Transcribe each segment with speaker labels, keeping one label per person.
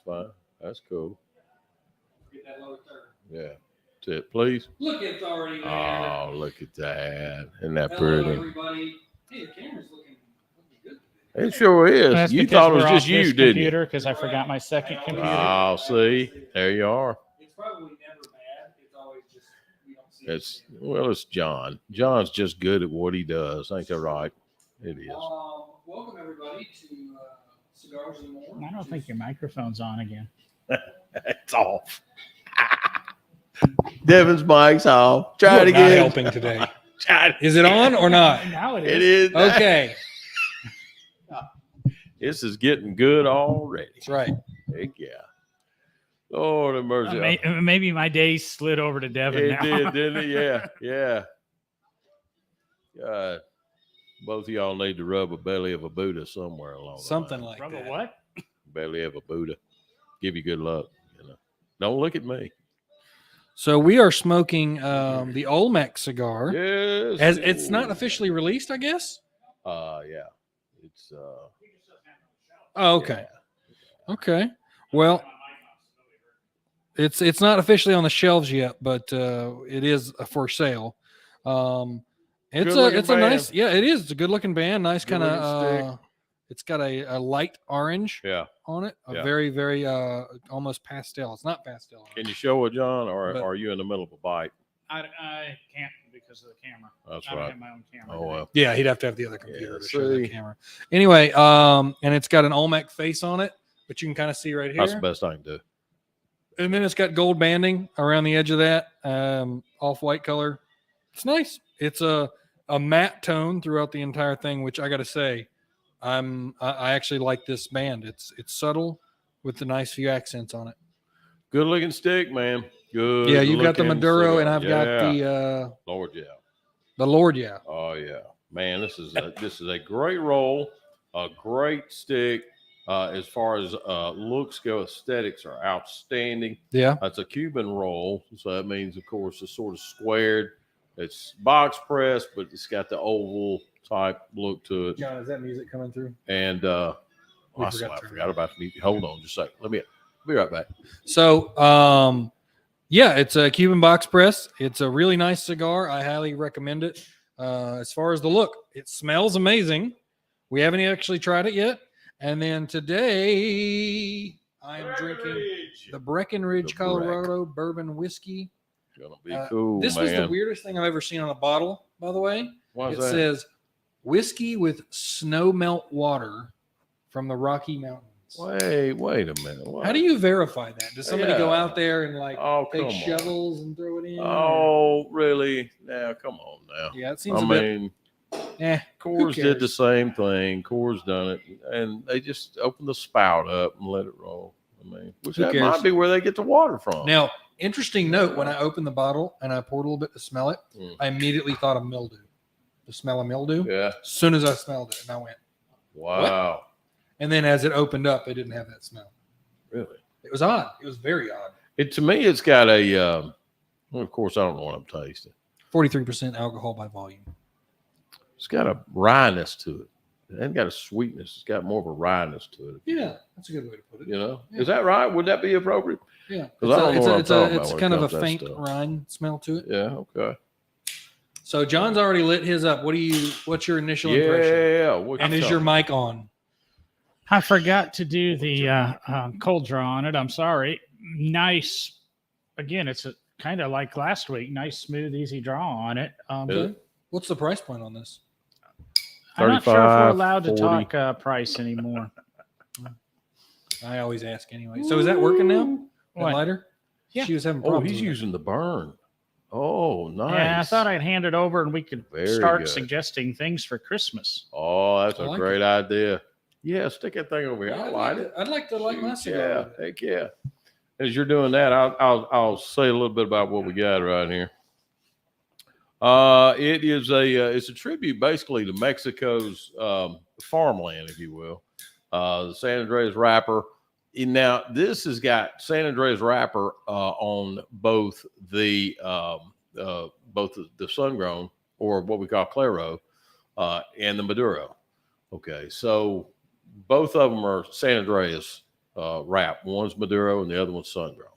Speaker 1: fine. That's cool.
Speaker 2: Get that lower third.
Speaker 1: Yeah. Tip, please.
Speaker 2: Look, it's already there.
Speaker 1: Oh, look at that. Isn't that
Speaker 2: Hello,
Speaker 1: pretty?
Speaker 2: everybody. Hey, the camera's looking good today.
Speaker 1: It sure is.
Speaker 3: That's
Speaker 1: You
Speaker 3: because
Speaker 1: thought it was
Speaker 3: we're
Speaker 1: just
Speaker 3: off
Speaker 1: you,
Speaker 3: this
Speaker 1: didn't you?
Speaker 3: computer because I forgot my second computer.
Speaker 1: Oh, see, there you are.
Speaker 2: It's probably never bad. It's always just we don't see
Speaker 1: It's it's John. John's just good at what he does. Ain't that right? It is.
Speaker 2: Welcome everybody to Cigars and More.
Speaker 3: I don't think your microphone's on again.
Speaker 1: It's off. Devin's mic's off. Try it
Speaker 4: You're not
Speaker 1: again.
Speaker 4: helping today. Is it on or not?
Speaker 3: Now it
Speaker 1: It
Speaker 3: is.
Speaker 1: is.
Speaker 4: Okay,
Speaker 1: This is getting good already.
Speaker 4: that's right.
Speaker 1: Heck yeah. Lord have mercy.
Speaker 3: Maybe my days slid over to Devin
Speaker 1: It
Speaker 3: now.
Speaker 1: did, didn't it? Yeah, yeah. God, both of y'all need to rub a belly of a Buddha somewhere along the
Speaker 4: Something
Speaker 1: line.
Speaker 4: like
Speaker 3: Rubber
Speaker 4: that.
Speaker 3: what?
Speaker 1: Belly of a Buddha. Give you good luck. You know. Don't look at me.
Speaker 4: So we are smoking the Olmec cigar.
Speaker 1: Yes.
Speaker 4: As it's not officially released, I guess.
Speaker 1: Yeah. It's
Speaker 4: Oh, okay. Okay. Well, it's not officially on the shelves yet, but it is for sale. It's
Speaker 1: Good-looking
Speaker 4: a nice,
Speaker 1: band.
Speaker 4: yeah, it is. It's a good looking band. Nice kind
Speaker 1: Good-looking
Speaker 4: of. It's got a light orange
Speaker 1: yeah.
Speaker 4: on it. A
Speaker 1: Yeah.
Speaker 4: very very almost pastel. It's not pastel.
Speaker 1: Can you show it, John, or
Speaker 4: But-
Speaker 1: are you in the middle of a bite?
Speaker 3: I can't because of the camera.
Speaker 1: That's
Speaker 3: I don't
Speaker 1: right.
Speaker 3: have my own camera.
Speaker 1: Oh well.
Speaker 4: Yeah, he'd have to have the other computer
Speaker 1: Yeah,
Speaker 4: to show the
Speaker 1: see.
Speaker 4: camera. Anyway, and it's got an Olmec face on it, but you can kind of see right here.
Speaker 1: That's the best I can do.
Speaker 4: And then it's got gold banding around the edge of that, off-white color. It's nice. It's a matte tone throughout the entire thing, which I got to say, I actually like this band. It's subtle with a nice few accents on it.
Speaker 1: Good looking stick, man. Good.
Speaker 4: Yeah, you've got the
Speaker 1: looking
Speaker 4: Maduro,
Speaker 1: cigar.
Speaker 4: and I've got
Speaker 1: Lord, yeah.
Speaker 4: the Lord. Yeah,
Speaker 1: Oh yeah, man. This is a great roll, a great stick. As far as looks go, aesthetics are outstanding.
Speaker 4: yeah.
Speaker 1: That's a Cuban roll, so that means, of course, it's sort of squared. It's box pressed, but it's got the oval type look to it.
Speaker 4: John, is that music coming through?
Speaker 1: And
Speaker 4: We
Speaker 1: I forgot about the music. Hold on, just a second. Let me be right back.
Speaker 4: So, yeah, it's a Cuban box press. It's a really nice cigar. I highly recommend it. As far as the look, it smells amazing. We haven't actually tried it yet. And then today I am drinking the Breckenridge,
Speaker 1: The Breck.
Speaker 4: Colorado bourbon whiskey.
Speaker 1: Gonna be cool,
Speaker 4: This
Speaker 1: man.
Speaker 4: was the weirdest thing I've ever seen on a bottle, by the way.
Speaker 1: Why is
Speaker 4: It
Speaker 1: that?
Speaker 4: says whiskey with snow melt water from the Rocky Mountains.
Speaker 1: Wait a minute. What?
Speaker 4: How do you verify that? Does somebody go
Speaker 1: Yeah.
Speaker 4: out there and like
Speaker 1: Oh,
Speaker 4: take
Speaker 1: come on.
Speaker 4: shovels and throw it in?
Speaker 1: Oh, really? Now, come on now.
Speaker 4: yeah, it seems
Speaker 1: I
Speaker 4: a bit.
Speaker 1: mean,
Speaker 4: Eh,
Speaker 1: Coors did the
Speaker 4: cares?
Speaker 1: same thing. Coors done it, and they just opened the spout up and let it roll. I mean, which
Speaker 4: Who
Speaker 1: that
Speaker 4: cares?
Speaker 1: might be where they get the water from.
Speaker 4: Now, interesting note: when I opened the bottle and I poured a little bit to smell it,
Speaker 1: Mm.
Speaker 4: I immediately thought of mildew. The smell of mildew.
Speaker 1: Yeah.
Speaker 4: As soon as I smelled it, and I went.
Speaker 1: Wow.
Speaker 4: And then as it opened up, it didn't have that smell.
Speaker 1: Really?
Speaker 4: It was odd. It was very odd.
Speaker 1: It to me, it's got a. Well, of course, I don't know what I'm tasting.
Speaker 4: 43% alcohol by volume.
Speaker 1: It's got a wryness to it. It ain't got a sweetness. It's got more of a wryness to it.
Speaker 4: Yeah, that's a good way to put it.
Speaker 1: You know,
Speaker 4: Yeah.
Speaker 1: is that right? Would that be appropriate?
Speaker 4: Yeah,
Speaker 1: 'Cause I don't know what I'm talking about
Speaker 4: it's
Speaker 1: when it
Speaker 4: kind of a
Speaker 1: comes to that
Speaker 4: faint
Speaker 1: stuff.
Speaker 4: rind smell to it.
Speaker 1: Yeah. Okay.
Speaker 4: So John's already lit his up. What's your initial impression?
Speaker 1: Yeah. What
Speaker 4: And
Speaker 1: you
Speaker 4: is your
Speaker 1: talking-
Speaker 4: mic on?
Speaker 3: I forgot to do the cold draw on it. I'm sorry. Nice. Again, it's kind of like last week. Nice, smooth, easy draw on it.
Speaker 1: Is it?
Speaker 4: What's the price point on this?
Speaker 3: I'm not sure if we're
Speaker 1: 35,
Speaker 3: allowed to
Speaker 1: 40.
Speaker 3: talk price anymore.
Speaker 4: I always ask anyway. So is that working now? That
Speaker 3: What?
Speaker 4: lighter?
Speaker 3: Yeah.
Speaker 4: She was having
Speaker 1: Oh,
Speaker 4: problems.
Speaker 1: he's
Speaker 4: with it.
Speaker 1: using the burn. Oh, nice.
Speaker 3: Yeah, I thought I'd hand it over and we could
Speaker 1: Very
Speaker 3: start
Speaker 1: good.
Speaker 3: suggesting things for Christmas.
Speaker 1: Oh, that's
Speaker 4: I
Speaker 1: a
Speaker 4: like
Speaker 1: great idea. Yeah, stick that thing over here. I like it.
Speaker 4: I'd like to like my cigar.
Speaker 1: Yeah,
Speaker 4: with it.
Speaker 1: heck yeah. As you're doing that, I'll say a little bit about what we got right here. It is it's a tribute basically to Mexico's farmland, if you will. The San Andreas wrapper. And now this has got San Andreas wrapper on both the sun grown, or what we call Claro, and the Maduro. Okay, so both of them are San Andreas wrap. One's Maduro and the other one's sun grown.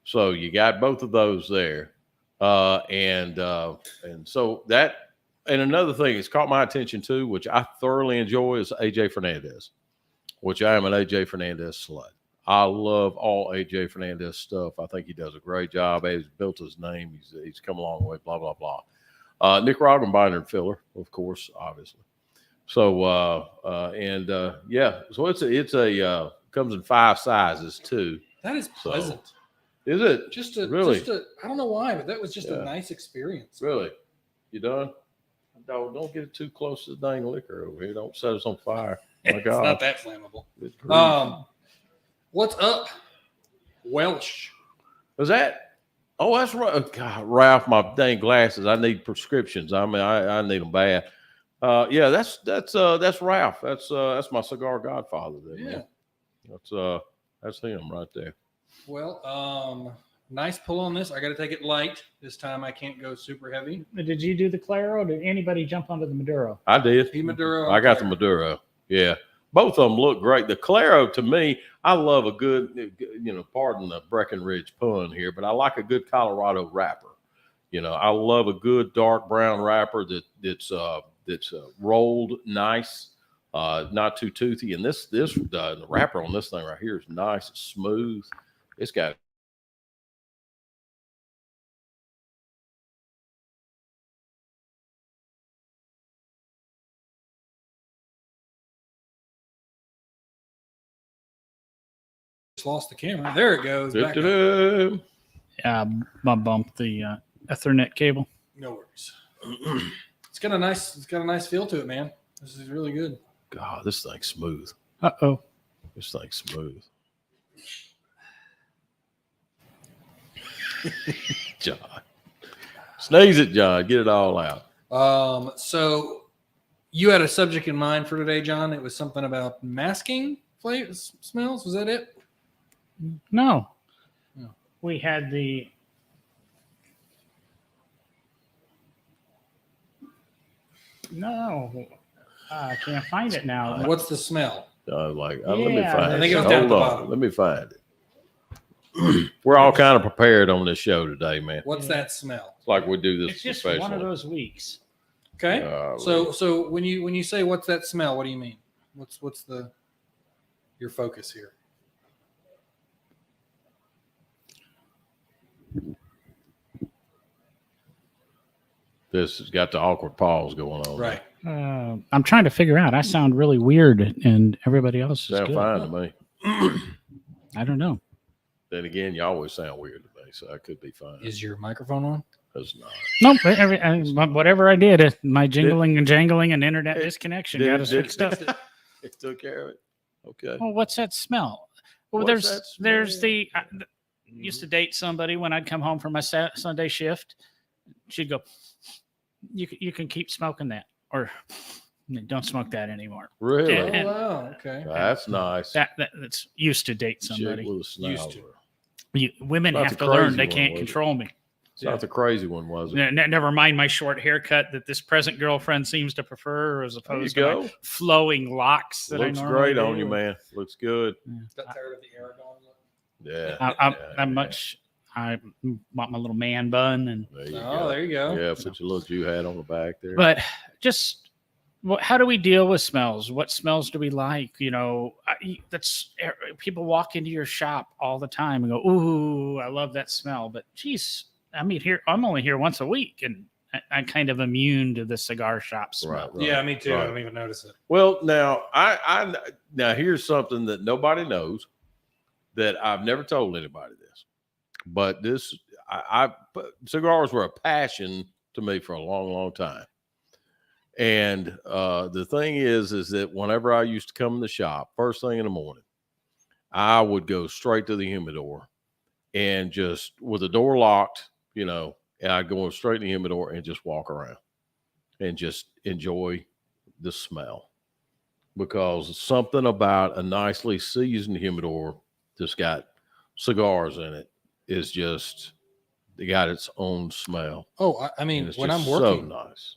Speaker 1: So you got both of those there, and so that. And another thing that's caught my attention too, which I thoroughly enjoy, is AJ Fernandez, which I am an AJ Fernandez slut. I love all AJ Fernandez stuff. I think he does a great job. He's built his name. He's come a long way. Blah blah blah. Nicaraguan binder and filler, of course, obviously. So yeah, so it's a comes in 5 sizes too.
Speaker 4: That is
Speaker 1: So,
Speaker 4: pleasant.
Speaker 1: is it
Speaker 4: Just a
Speaker 1: really?
Speaker 4: I don't know why, but that was just
Speaker 1: Yeah.
Speaker 4: a nice experience.
Speaker 1: Really? You done? Don't get it too close to the dang liquor over here. Don't set us on fire. Oh my
Speaker 4: It's
Speaker 1: God.
Speaker 4: not that flammable.
Speaker 1: Good grief.
Speaker 4: What's up, Welsh?
Speaker 1: Was that? Oh, that's right. Oh, God, Ralph, my dang glasses. I need prescriptions. I mean, I need them bad. Yeah, that's Ralph. That's my cigar godfather there,
Speaker 4: Yeah.
Speaker 1: man. That's him right there.
Speaker 4: Well, nice pull on this. I got to take it light this time. I can't go super heavy.
Speaker 3: Did you do the Claro? Did anybody jump onto the Maduro?
Speaker 1: I did.
Speaker 4: P Maduro.
Speaker 1: I got the Maduro. Yeah. Both of them look great. The Claro, to me, I love a good, pardon the Breckenridge pun here, but I like a good Colorado wrapper. I love a good dark brown wrapper that's rolled nice, not too toothy. And the wrapper on this thing right here is nice, it's smooth. It's got
Speaker 4: Just lost the camera. There it goes. Back up.
Speaker 1: Da-da-da.
Speaker 3: I bumped the Ethernet cable.
Speaker 4: No worries. It's got a nice feel to it, man. This is really good.
Speaker 1: God, this thing's smooth.
Speaker 3: Uh-oh.
Speaker 1: This thing's smooth. John. Sneeze it, John. Get it all out.
Speaker 4: So you had a subject in mind for today, John. It was something about masking flavors, smells. Was that it?
Speaker 3: No.
Speaker 4: No.
Speaker 3: We had the No. I can't find it now.
Speaker 4: What's the smell?
Speaker 1: Let me
Speaker 3: Yeah,
Speaker 1: find
Speaker 4: I
Speaker 1: it.
Speaker 4: think it was down at
Speaker 1: Hold
Speaker 4: the
Speaker 1: on.
Speaker 4: bottom.
Speaker 1: Let me find it. We're all kind of prepared on this show today, man.
Speaker 4: What's that smell?
Speaker 1: It's like we do this
Speaker 3: It's just
Speaker 1: professionally.
Speaker 3: one of those weeks.
Speaker 4: Okay.
Speaker 1: Really.
Speaker 4: So when you say what's that smell, what do you mean? What's your focus here?
Speaker 1: This has got the awkward pause going on.
Speaker 4: Right.
Speaker 3: I'm trying to figure out. I sound really weird, and everybody else is
Speaker 1: Sound
Speaker 3: good.
Speaker 1: fine to me.
Speaker 3: I don't know.
Speaker 1: Then again, you always sound weird to me, so I could be fine.
Speaker 4: Is your microphone on?
Speaker 1: It's not.
Speaker 3: Nope. Whatever I did, my jingling and jangling and internet disconnection got us fixed up.
Speaker 1: It took care of it. Okay.
Speaker 3: Well, what's that smell? Well,
Speaker 1: What's that
Speaker 3: there's
Speaker 1: smell?
Speaker 3: the. I used to date somebody when I'd come home from my Sunday shift. She'd go, "You can keep smoking that, or don't smoke that anymore."
Speaker 1: Really?
Speaker 3: Yeah.
Speaker 4: Oh,
Speaker 3: And-
Speaker 4: wow. Okay.
Speaker 1: That's nice.
Speaker 3: That's used to date
Speaker 1: Chick
Speaker 3: somebody.
Speaker 1: with a snout.
Speaker 4: Used to.
Speaker 3: Women
Speaker 1: Not
Speaker 3: have
Speaker 1: the
Speaker 3: to learn
Speaker 1: crazy
Speaker 3: they
Speaker 1: one,
Speaker 3: can't
Speaker 1: was it?
Speaker 3: control me.
Speaker 1: It's not the crazy one, was it?
Speaker 3: Never mind my short haircut that this present girlfriend seems to prefer, as
Speaker 1: There you
Speaker 3: opposed to my
Speaker 1: go.
Speaker 3: flowing locks that
Speaker 1: Looks
Speaker 3: I normally
Speaker 1: great on
Speaker 3: do.
Speaker 1: you, man. Looks good.
Speaker 4: Got tired of the Aragon look?
Speaker 1: Yeah.
Speaker 3: I want my little man bun, and
Speaker 1: There you
Speaker 4: Oh,
Speaker 1: go.
Speaker 4: there you go.
Speaker 1: Yeah, put your little Jew hat on the back there.
Speaker 3: but just how do we deal with smells? What smells do we like? That's people walk into your shop all the time and go, "Ooh, I love that smell." But geez, I'm only here once a week, and I'm kind of immune to the cigar shop smell.
Speaker 1: Right.
Speaker 4: Yeah, me too.
Speaker 1: Right.
Speaker 4: I don't even notice it.
Speaker 1: Well, now now here's something that nobody knows that I've never told anybody this, but cigars were a passion to me for a long, long time. And the thing is that whenever I used to come in the shop, first thing in the morning, I would go straight to the humidor and just with the door locked, and I'd go straight in the humidor and just walk around and just enjoy the smell, because something about a nicely seasoned humidor that's got cigars in it is just, it got its own smell.
Speaker 4: Oh, I mean,
Speaker 1: And it's
Speaker 4: when
Speaker 1: just
Speaker 4: I'm working,
Speaker 1: so nice.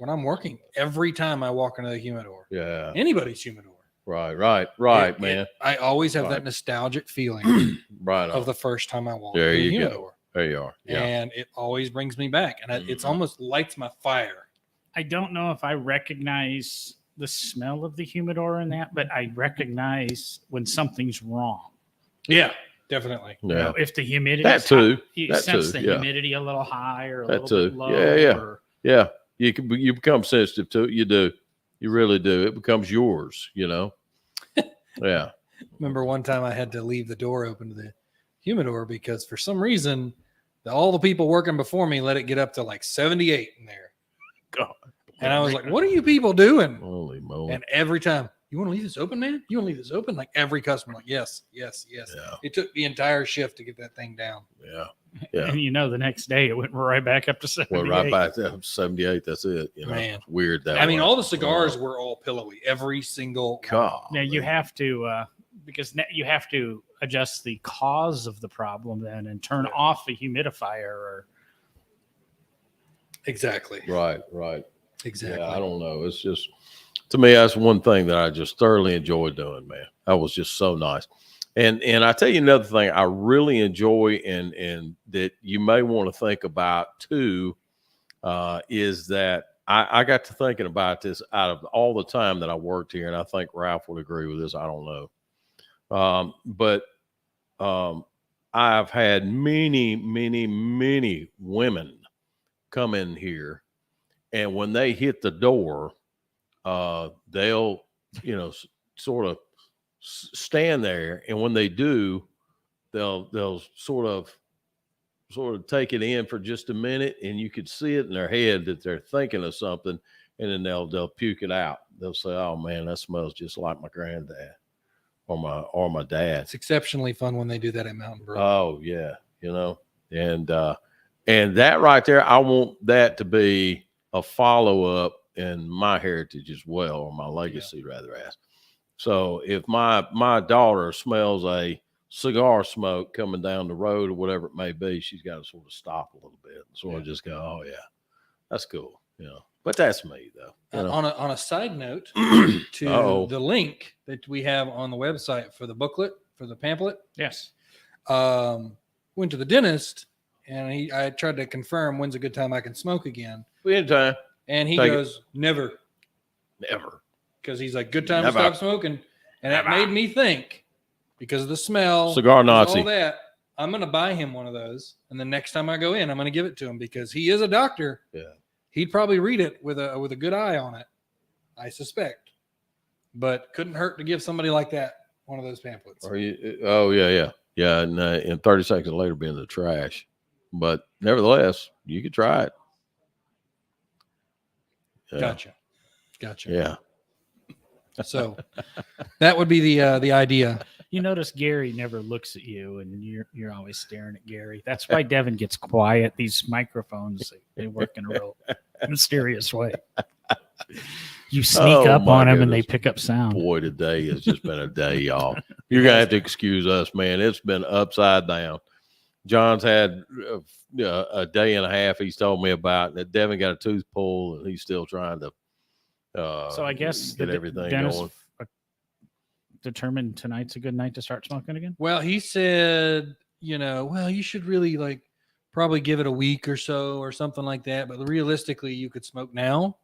Speaker 4: every time I walk into the humidor,
Speaker 1: Yeah.
Speaker 4: anybody's humidor, It-
Speaker 1: man.
Speaker 4: I always have
Speaker 1: Right.
Speaker 4: that nostalgic feeling
Speaker 1: Right on.
Speaker 4: of the first time I walked
Speaker 1: There
Speaker 4: through the
Speaker 1: you go.
Speaker 4: humidor.
Speaker 1: There you are. Yeah.
Speaker 4: And it always brings me back. And it's
Speaker 1: Mhm.
Speaker 4: almost lights my fire.
Speaker 3: I don't know if I recognize the smell of the humidor in that, but I recognize when something's wrong.
Speaker 4: Yeah, definitely.
Speaker 3: You
Speaker 1: Yeah.
Speaker 3: know, if the humidity
Speaker 1: That too.
Speaker 3: you
Speaker 1: That
Speaker 3: sense
Speaker 1: too,
Speaker 3: the
Speaker 1: yeah.
Speaker 3: humidity a little high or a
Speaker 1: That
Speaker 3: little bit
Speaker 1: too.
Speaker 3: low.
Speaker 1: Yeah, yeah.
Speaker 3: Or,
Speaker 1: Yeah. You become sensitive to it. You do. You really do. It becomes yours, Yeah.
Speaker 4: Remember one time I had to leave the door open to the humidor because for some reason all the people working before me let it get up to like 78 in there.
Speaker 1: God.
Speaker 4: And I was like, what are you people doing?
Speaker 1: Holy moly.
Speaker 4: And every time, you want to leave this open, man? You want to leave this open? Like every customer, like, yes.
Speaker 1: Yeah.
Speaker 4: It took the entire shift to get that thing down.
Speaker 1: Yeah. Yeah.
Speaker 3: and the next day it went right back up to 78.
Speaker 1: Well, right back to 78. That's it.
Speaker 4: Man.
Speaker 1: It's weird that
Speaker 4: I mean,
Speaker 1: way.
Speaker 4: all the cigars were all pillowy. Every single
Speaker 1: God.
Speaker 3: Now you have to because you have to adjust the cause of the problem then and turn off the humidifier or
Speaker 4: Exactly.
Speaker 1: Right.
Speaker 4: Exactly.
Speaker 1: Yeah, I don't know. It's just, to me, that's one thing that I just thoroughly enjoy doing, man. That was just so nice. And I tell you another thing I really enjoy and that you may want to think about too, is that I got to thinking about this out of all the time that I worked here, and I think Ralph would agree with this. I don't know. But I've had many women come in here, and when they hit the door, they'll, sort of stand there, and when they do, they'll sort of take it in for just a minute, and you could see it in their head that they're thinking of something, and then they'll puke it out. They'll say, "Oh man, that smells just like my granddad or my dad."
Speaker 4: It's exceptionally fun when they do that at Mountain Brew.
Speaker 1: Oh yeah, and that right there, I want that to be a follow up in my heritage as well, or my legacy rather as. So if my daughter smells a cigar smoke coming down the road or whatever it may be, she's got to sort of stop a little bit and sort of just go, "Oh yeah, that's cool," But that's me though.
Speaker 4: On a side note, to
Speaker 1: Uh-oh.
Speaker 4: the link that we have on the website for the booklet, for the pamphlet,
Speaker 3: yes.
Speaker 4: went to the dentist and I tried to confirm when's a good time I can smoke again.
Speaker 1: Anytime.
Speaker 4: And he
Speaker 1: Take it.
Speaker 4: goes, never. Because he's like, good time
Speaker 1: Never.
Speaker 4: to stop smoking. And that made me think, because of the smell,
Speaker 1: Cigar
Speaker 4: because of
Speaker 1: Nazi.
Speaker 4: all that, I'm going to buy him one of those. And the next time I go in, I'm going to give it to him because he is a doctor.
Speaker 1: Yeah.
Speaker 4: He'd probably read it with a good eye on it, I suspect. But couldn't hurt to give somebody like that one of those pamphlets.
Speaker 1: Are you? Oh yeah. And 30 seconds later, be in the trash. But nevertheless, you could try it. Yeah.
Speaker 4: Gotcha.
Speaker 1: Yeah.
Speaker 4: So that would be the idea.
Speaker 3: You notice Gary never looks at you, and you're always staring at Gary. That's why Devin gets quiet. These microphones, they work in a real mysterious way. You sneak up
Speaker 1: my
Speaker 3: on them, and they
Speaker 1: goodness.
Speaker 3: pick up sound.
Speaker 1: Boy, today has just been a day, y'all. You're gonna have to excuse us, man. It's been upside down. John's had a day and a half. He's told me about that. Devin got a tooth pulled, and he's still trying to.
Speaker 3: So I guess
Speaker 1: get
Speaker 3: the
Speaker 1: everything
Speaker 3: dentist
Speaker 1: going.
Speaker 3: determined tonight's a good night to start smoking again.
Speaker 4: Well, he said, you should really probably give it a week or so or something like that. But realistically, you could smoke now.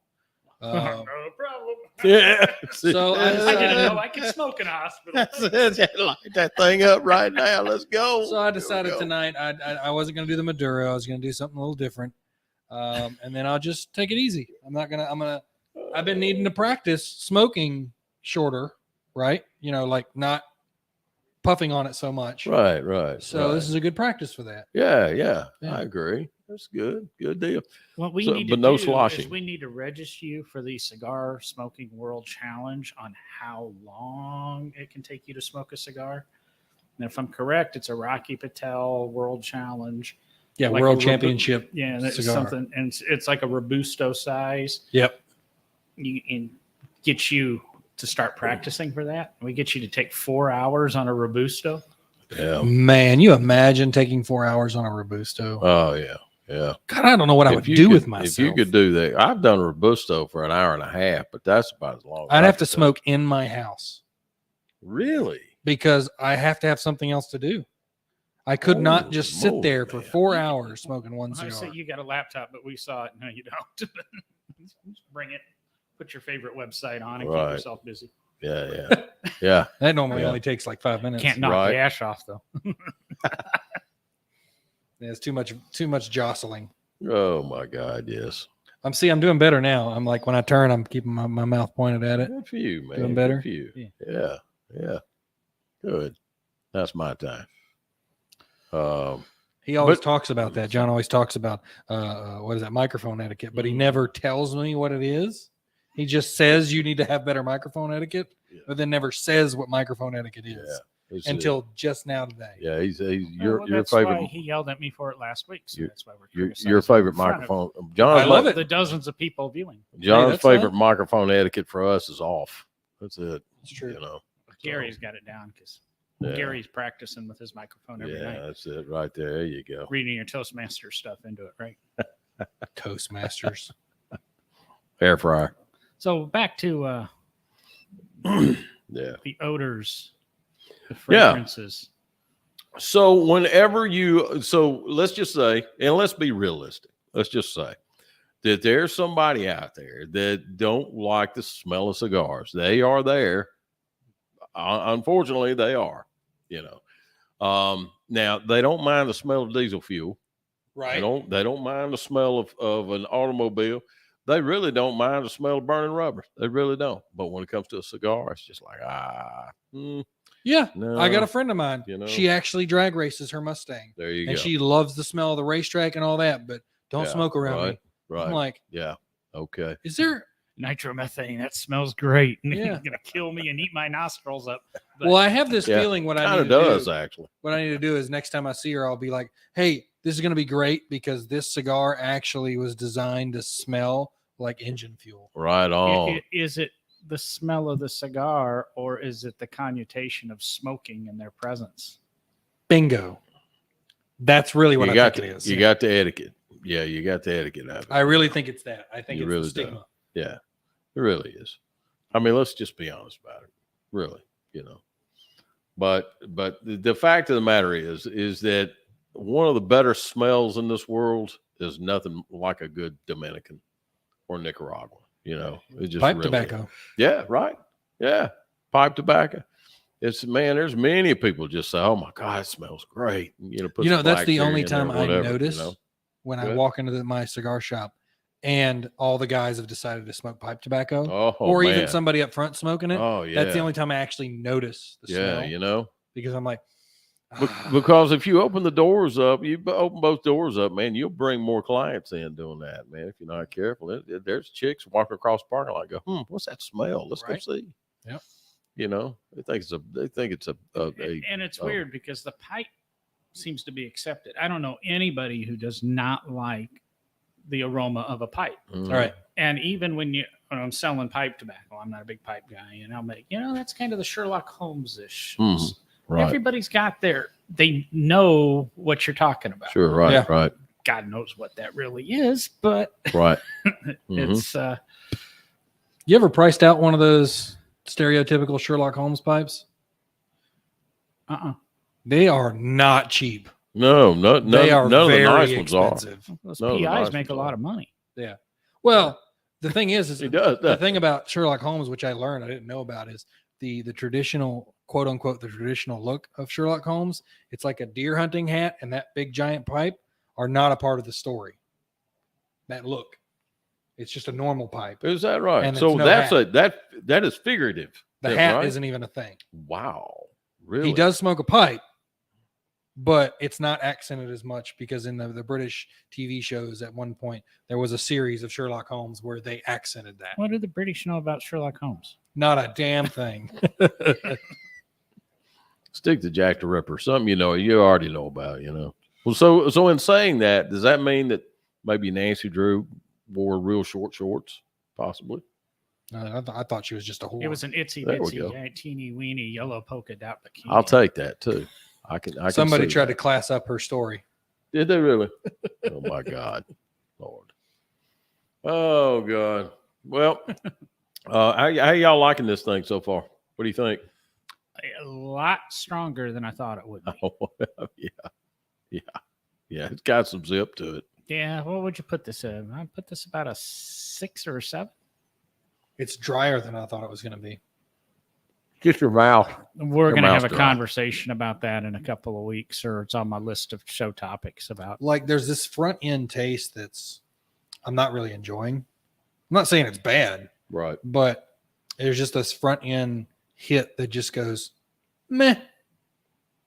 Speaker 3: No problem.
Speaker 1: Yeah.
Speaker 4: So I
Speaker 3: I didn't
Speaker 4: decided-
Speaker 3: know I could smoke in a hospital.
Speaker 1: Light that thing up right now. Let's go.
Speaker 4: So I
Speaker 1: Here we
Speaker 4: decided
Speaker 1: go.
Speaker 4: tonight I wasn't going to do the Maduro. I was going to do something a little different, and then I'll just take it easy. I've been needing to practice smoking shorter, right? Not puffing on it so much.
Speaker 1: Right.
Speaker 4: So this is a good practice for that.
Speaker 1: Yeah.
Speaker 4: Yeah.
Speaker 1: I agree. That's good. Good deal.
Speaker 3: What we
Speaker 1: So-
Speaker 3: need
Speaker 1: but
Speaker 3: to
Speaker 1: no
Speaker 3: do
Speaker 1: sloshing.
Speaker 3: is we need to register you for the Cigar Smoking World Challenge on how long it can take you to smoke a cigar. And if I'm correct, it's a Rocky Patel World Challenge.
Speaker 4: Yeah,
Speaker 3: Like
Speaker 4: world
Speaker 3: a
Speaker 4: championship.
Speaker 3: Yeah, that's
Speaker 4: cigar.
Speaker 3: something, and it's like a Robusto size.
Speaker 4: Yep.
Speaker 3: You can get you to start practicing for that. We get you to take 4 hours on a Robusto.
Speaker 1: Yeah.
Speaker 4: Man, you imagine taking 4 hours on a Robusto?
Speaker 1: Oh yeah. Yeah.
Speaker 4: God, I don't know what I would do with myself.
Speaker 1: If you could do that, I've done Robusto for an hour and a half, but that's about as long. as
Speaker 4: I'd
Speaker 1: I
Speaker 4: have to
Speaker 1: could do.
Speaker 4: smoke in my house.
Speaker 1: Really?
Speaker 4: because I have to have something else to do. I could not
Speaker 1: Holy
Speaker 4: just sit
Speaker 1: moly,
Speaker 4: there for
Speaker 1: man.
Speaker 4: 4 hours smoking one
Speaker 3: I
Speaker 4: cigar.
Speaker 3: say you got a laptop, but we saw it. No, you don't. Just bring it. Put your favorite website on and
Speaker 1: Right.
Speaker 3: keep yourself busy.
Speaker 1: Yeah. Yeah.
Speaker 4: That normally
Speaker 1: Yeah.
Speaker 4: only takes like 5 minutes.
Speaker 3: Can't knock
Speaker 1: Right.
Speaker 3: the ash off though.
Speaker 4: There's too much jostling.
Speaker 1: Oh my God. Yes.
Speaker 4: I'm doing better now. I'm like, when I turn, I'm keeping my mouth pointed at it.
Speaker 1: Good for you, man.
Speaker 4: Doing
Speaker 1: Good
Speaker 4: better?
Speaker 1: for you.
Speaker 3: Yeah.
Speaker 1: Yeah. Good. That's my time.
Speaker 4: He always
Speaker 1: But-
Speaker 4: talks about that. John always talks about what is that, microphone etiquette, but he never tells me what it is. He just says you need to have better microphone etiquette, but then never says what microphone etiquette is
Speaker 1: It's,
Speaker 4: until just now today.
Speaker 1: yeah, he's
Speaker 3: Well,
Speaker 1: your
Speaker 3: that's
Speaker 1: favorite.
Speaker 3: why he yelled at me for it last week. So
Speaker 1: Your-
Speaker 3: that's why we're
Speaker 1: Your
Speaker 3: criticizing
Speaker 1: favorite
Speaker 3: in front of
Speaker 1: microphone. John's
Speaker 4: I love it.
Speaker 3: the dozens of people viewing.
Speaker 1: John's
Speaker 4: that's
Speaker 1: favorite
Speaker 4: fine.
Speaker 1: microphone etiquette for us is off. That's it.
Speaker 4: It's true.
Speaker 1: You know.
Speaker 3: Gary's got it down because
Speaker 1: Yeah.
Speaker 3: Gary's practicing with his microphone every
Speaker 1: Yeah,
Speaker 3: night,
Speaker 1: that's it right there. There you go.
Speaker 3: reading your Toastmaster stuff into it, right?
Speaker 4: Toastmasters.
Speaker 1: Air fryer.
Speaker 3: So back to
Speaker 1: Yeah.
Speaker 3: the odors, the
Speaker 1: Yeah.
Speaker 3: fragrances.
Speaker 1: So let's just say, and let's be realistic. Let's just say that there's somebody out there that don't like the smell of cigars. They are there. Unfortunately, they are. You know. Now they don't mind the smell of diesel fuel.
Speaker 4: Right.
Speaker 1: They don't mind the smell of an automobile. They really don't mind the smell of burning rubber. They really don't. But when it comes to a cigar, it's just like
Speaker 4: Yeah.
Speaker 1: no.
Speaker 4: I got a friend of mine.
Speaker 1: You know.
Speaker 4: She actually drag races her Mustang.
Speaker 1: There you
Speaker 4: And
Speaker 1: go.
Speaker 4: she loves the smell of the racetrack and all that, but don't
Speaker 1: Yeah,
Speaker 4: smoke around me.
Speaker 1: Right.
Speaker 4: I'm like,
Speaker 1: Yeah. Okay.
Speaker 4: is there?
Speaker 3: Nitromethane, that smells great.
Speaker 4: Yeah.
Speaker 3: It's gonna kill me and eat my nostrils up. But
Speaker 4: Well, I have this
Speaker 1: Yeah,
Speaker 4: feeling what I
Speaker 1: Kind
Speaker 4: need
Speaker 1: of
Speaker 4: to
Speaker 1: does
Speaker 4: do.
Speaker 1: actually.
Speaker 4: What I need to do is next time I see her, I'll be like, hey, this is going to be great because this cigar actually was designed to smell like engine fuel.
Speaker 1: Right on.
Speaker 3: Is it the smell of the cigar or is it the connotation of smoking in their presence?
Speaker 4: Bingo. That's really what
Speaker 1: you
Speaker 4: I
Speaker 1: got
Speaker 4: think
Speaker 1: the,
Speaker 4: it is.
Speaker 1: You got the etiquette. Yeah, you got the etiquette out of it.
Speaker 4: I really think it's that. I think
Speaker 1: You
Speaker 4: it's
Speaker 1: really
Speaker 4: the stigma.
Speaker 1: do. Yeah, it really is. I mean, let's just be honest about it. Really, you know. But the fact of the matter is that one of the better smells in this world is nothing like a good Dominican or Nicaraguan. You know, it just
Speaker 4: Pipe
Speaker 1: really
Speaker 4: tobacco.
Speaker 1: is. Yeah, right. Yeah, pipe tobacco. It's there's many people just say, "Oh my God, it smells great." You know, put
Speaker 4: You know,
Speaker 1: some
Speaker 4: that's
Speaker 1: black
Speaker 4: the
Speaker 1: cherry
Speaker 4: only
Speaker 1: in there
Speaker 4: time
Speaker 1: or
Speaker 4: I
Speaker 1: whatever,
Speaker 4: notice
Speaker 1: You know?
Speaker 4: when I
Speaker 1: Good.
Speaker 4: walk into my cigar shop and all the guys have decided to smoke pipe tobacco,
Speaker 1: Oh,
Speaker 4: or even
Speaker 1: man.
Speaker 4: somebody up front smoking it.
Speaker 1: Oh yeah.
Speaker 4: That's the only time I actually notice the
Speaker 1: Yeah,
Speaker 4: smell
Speaker 1: you know.
Speaker 4: because I'm like,
Speaker 1: Because if you open the doors up, you open both doors up, man, you'll bring more clients in doing that, man. If you're not careful, there's chicks walking across the parking lot, go, what's that smell? Let's
Speaker 4: Right.
Speaker 1: go see.
Speaker 4: Yep.
Speaker 1: You know, they think it's a
Speaker 3: And it's weird because the pipe seems to be accepted. I don't know anybody who does not like the aroma of a pipe.
Speaker 4: all right.
Speaker 3: And even when I'm selling pipe tobacco, I'm not a big pipe guy, and I'll make, that's kind of the Sherlock Holmes-ish.
Speaker 1: Mhm. Right.
Speaker 3: Everybody's got they know what you're talking about.
Speaker 1: Sure. Right.
Speaker 4: Yeah.
Speaker 1: Right.
Speaker 3: God knows what that really is, but
Speaker 1: Right.
Speaker 3: it's
Speaker 4: You ever priced out one of those stereotypical Sherlock Holmes pipes? They are not cheap.
Speaker 1: No,
Speaker 4: They are
Speaker 1: none of the
Speaker 4: very
Speaker 1: nice ones are.
Speaker 4: expensive.
Speaker 3: those
Speaker 1: No, the
Speaker 3: PIs
Speaker 1: nice
Speaker 3: make a
Speaker 1: ones
Speaker 3: lot
Speaker 1: are.
Speaker 3: of money.
Speaker 4: Well, the thing is
Speaker 1: It does.
Speaker 4: the thing about Sherlock Holmes, which I learned I didn't know about, is the traditional, quote unquote, the traditional look of Sherlock Holmes. It's like a deer hunting hat and that big giant pipe are not a part of the story. That look, it's just a normal pipe.
Speaker 1: Is that right?
Speaker 4: And
Speaker 1: So
Speaker 4: it's no
Speaker 1: that's
Speaker 4: hat.
Speaker 1: that is figurative.
Speaker 4: The
Speaker 1: then,
Speaker 4: hat
Speaker 1: right?
Speaker 4: isn't even a thing.
Speaker 1: Wow. Really?
Speaker 4: He does smoke a pipe, but it's not accented as much because in the British TV shows at one point there was a series of Sherlock Holmes where they accented that.
Speaker 3: What do the British know about Sherlock Holmes?
Speaker 4: Not a damn thing.
Speaker 1: Stick to Jack the Ripper. Something you already know about, Well, so in saying that, does that mean that maybe Nancy Drew wore real short shorts, possibly?
Speaker 4: I thought she was just a whore.
Speaker 3: It was an itsy
Speaker 1: There we
Speaker 3: bitsy,
Speaker 1: go.
Speaker 3: teeny weeny yellow polka dot bikini.
Speaker 1: I'll take that too. I can.
Speaker 4: Somebody
Speaker 1: see
Speaker 4: tried
Speaker 1: that.
Speaker 4: to class up her story.
Speaker 1: Did they really? Oh my God, Lord. Oh God. Well, how y'all liking this thing so far? What do you think?
Speaker 3: a lot stronger than I thought it would be.
Speaker 1: Oh, yeah. It's got some zip to it.
Speaker 3: Yeah, what would you put this in? I put this about a 6 or a 7.
Speaker 4: It's drier than I thought it was going to be.
Speaker 1: Get your mouth.
Speaker 3: We're
Speaker 1: Your
Speaker 3: going to have
Speaker 1: mouth's
Speaker 3: a
Speaker 1: dry.
Speaker 3: conversation about that in a couple of weeks, or it's on my list of show topics about.
Speaker 4: Like there's this front end taste that's I'm not really enjoying. I'm not saying it's bad,
Speaker 1: Right.
Speaker 4: but there's just this front end hit that just goes meh.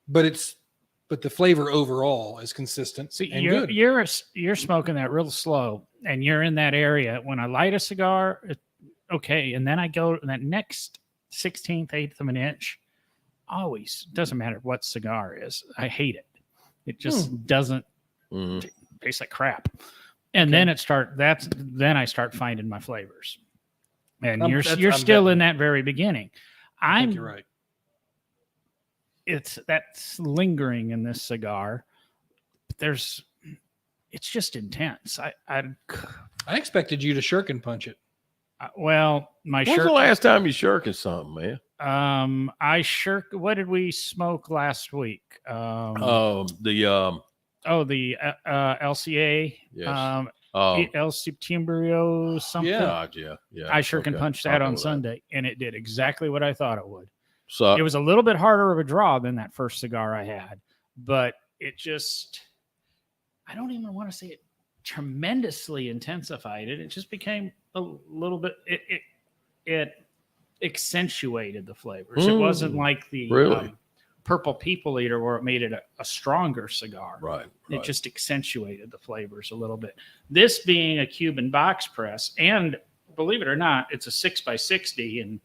Speaker 4: But the flavor overall is consistent
Speaker 3: See,
Speaker 4: and
Speaker 3: you're,
Speaker 4: good.
Speaker 3: you're smoking that real slow, and you're in that area. When I light a cigar, okay, and then I go that next 16th, 8th of an inch. Always doesn't matter what cigar is. I hate it. It just doesn't taste like crap. And then then I start finding my flavors. And you're still in that very beginning.
Speaker 4: I think you're right.
Speaker 3: That's lingering in this cigar. It's just intense. I
Speaker 4: expected you to shirk punch it.
Speaker 3: Well, my
Speaker 1: When's
Speaker 3: shirt.
Speaker 1: the last time you shirking something, man?
Speaker 3: I shirk. What did we smoke last week?
Speaker 1: The
Speaker 3: LCA.
Speaker 1: yes.
Speaker 3: El Septiembre something.
Speaker 1: Yeah.
Speaker 3: I sure can
Speaker 1: Okay.
Speaker 3: punch
Speaker 1: I'll
Speaker 3: that
Speaker 1: go
Speaker 3: on
Speaker 1: with
Speaker 3: Sunday, and it did exactly what I thought it would.
Speaker 1: So
Speaker 3: It was a little bit harder of a draw than that first cigar I had, but it just, I don't even want to say it tremendously intensified it. It just became a little bit, it accentuated the flavors. It wasn't like the
Speaker 1: really?
Speaker 3: Purple People Eater where it made it a stronger cigar.
Speaker 1: right.
Speaker 3: It just accentuated the flavors a little bit. This being a Cuban box press, and believe it or not, it's a 6x60, and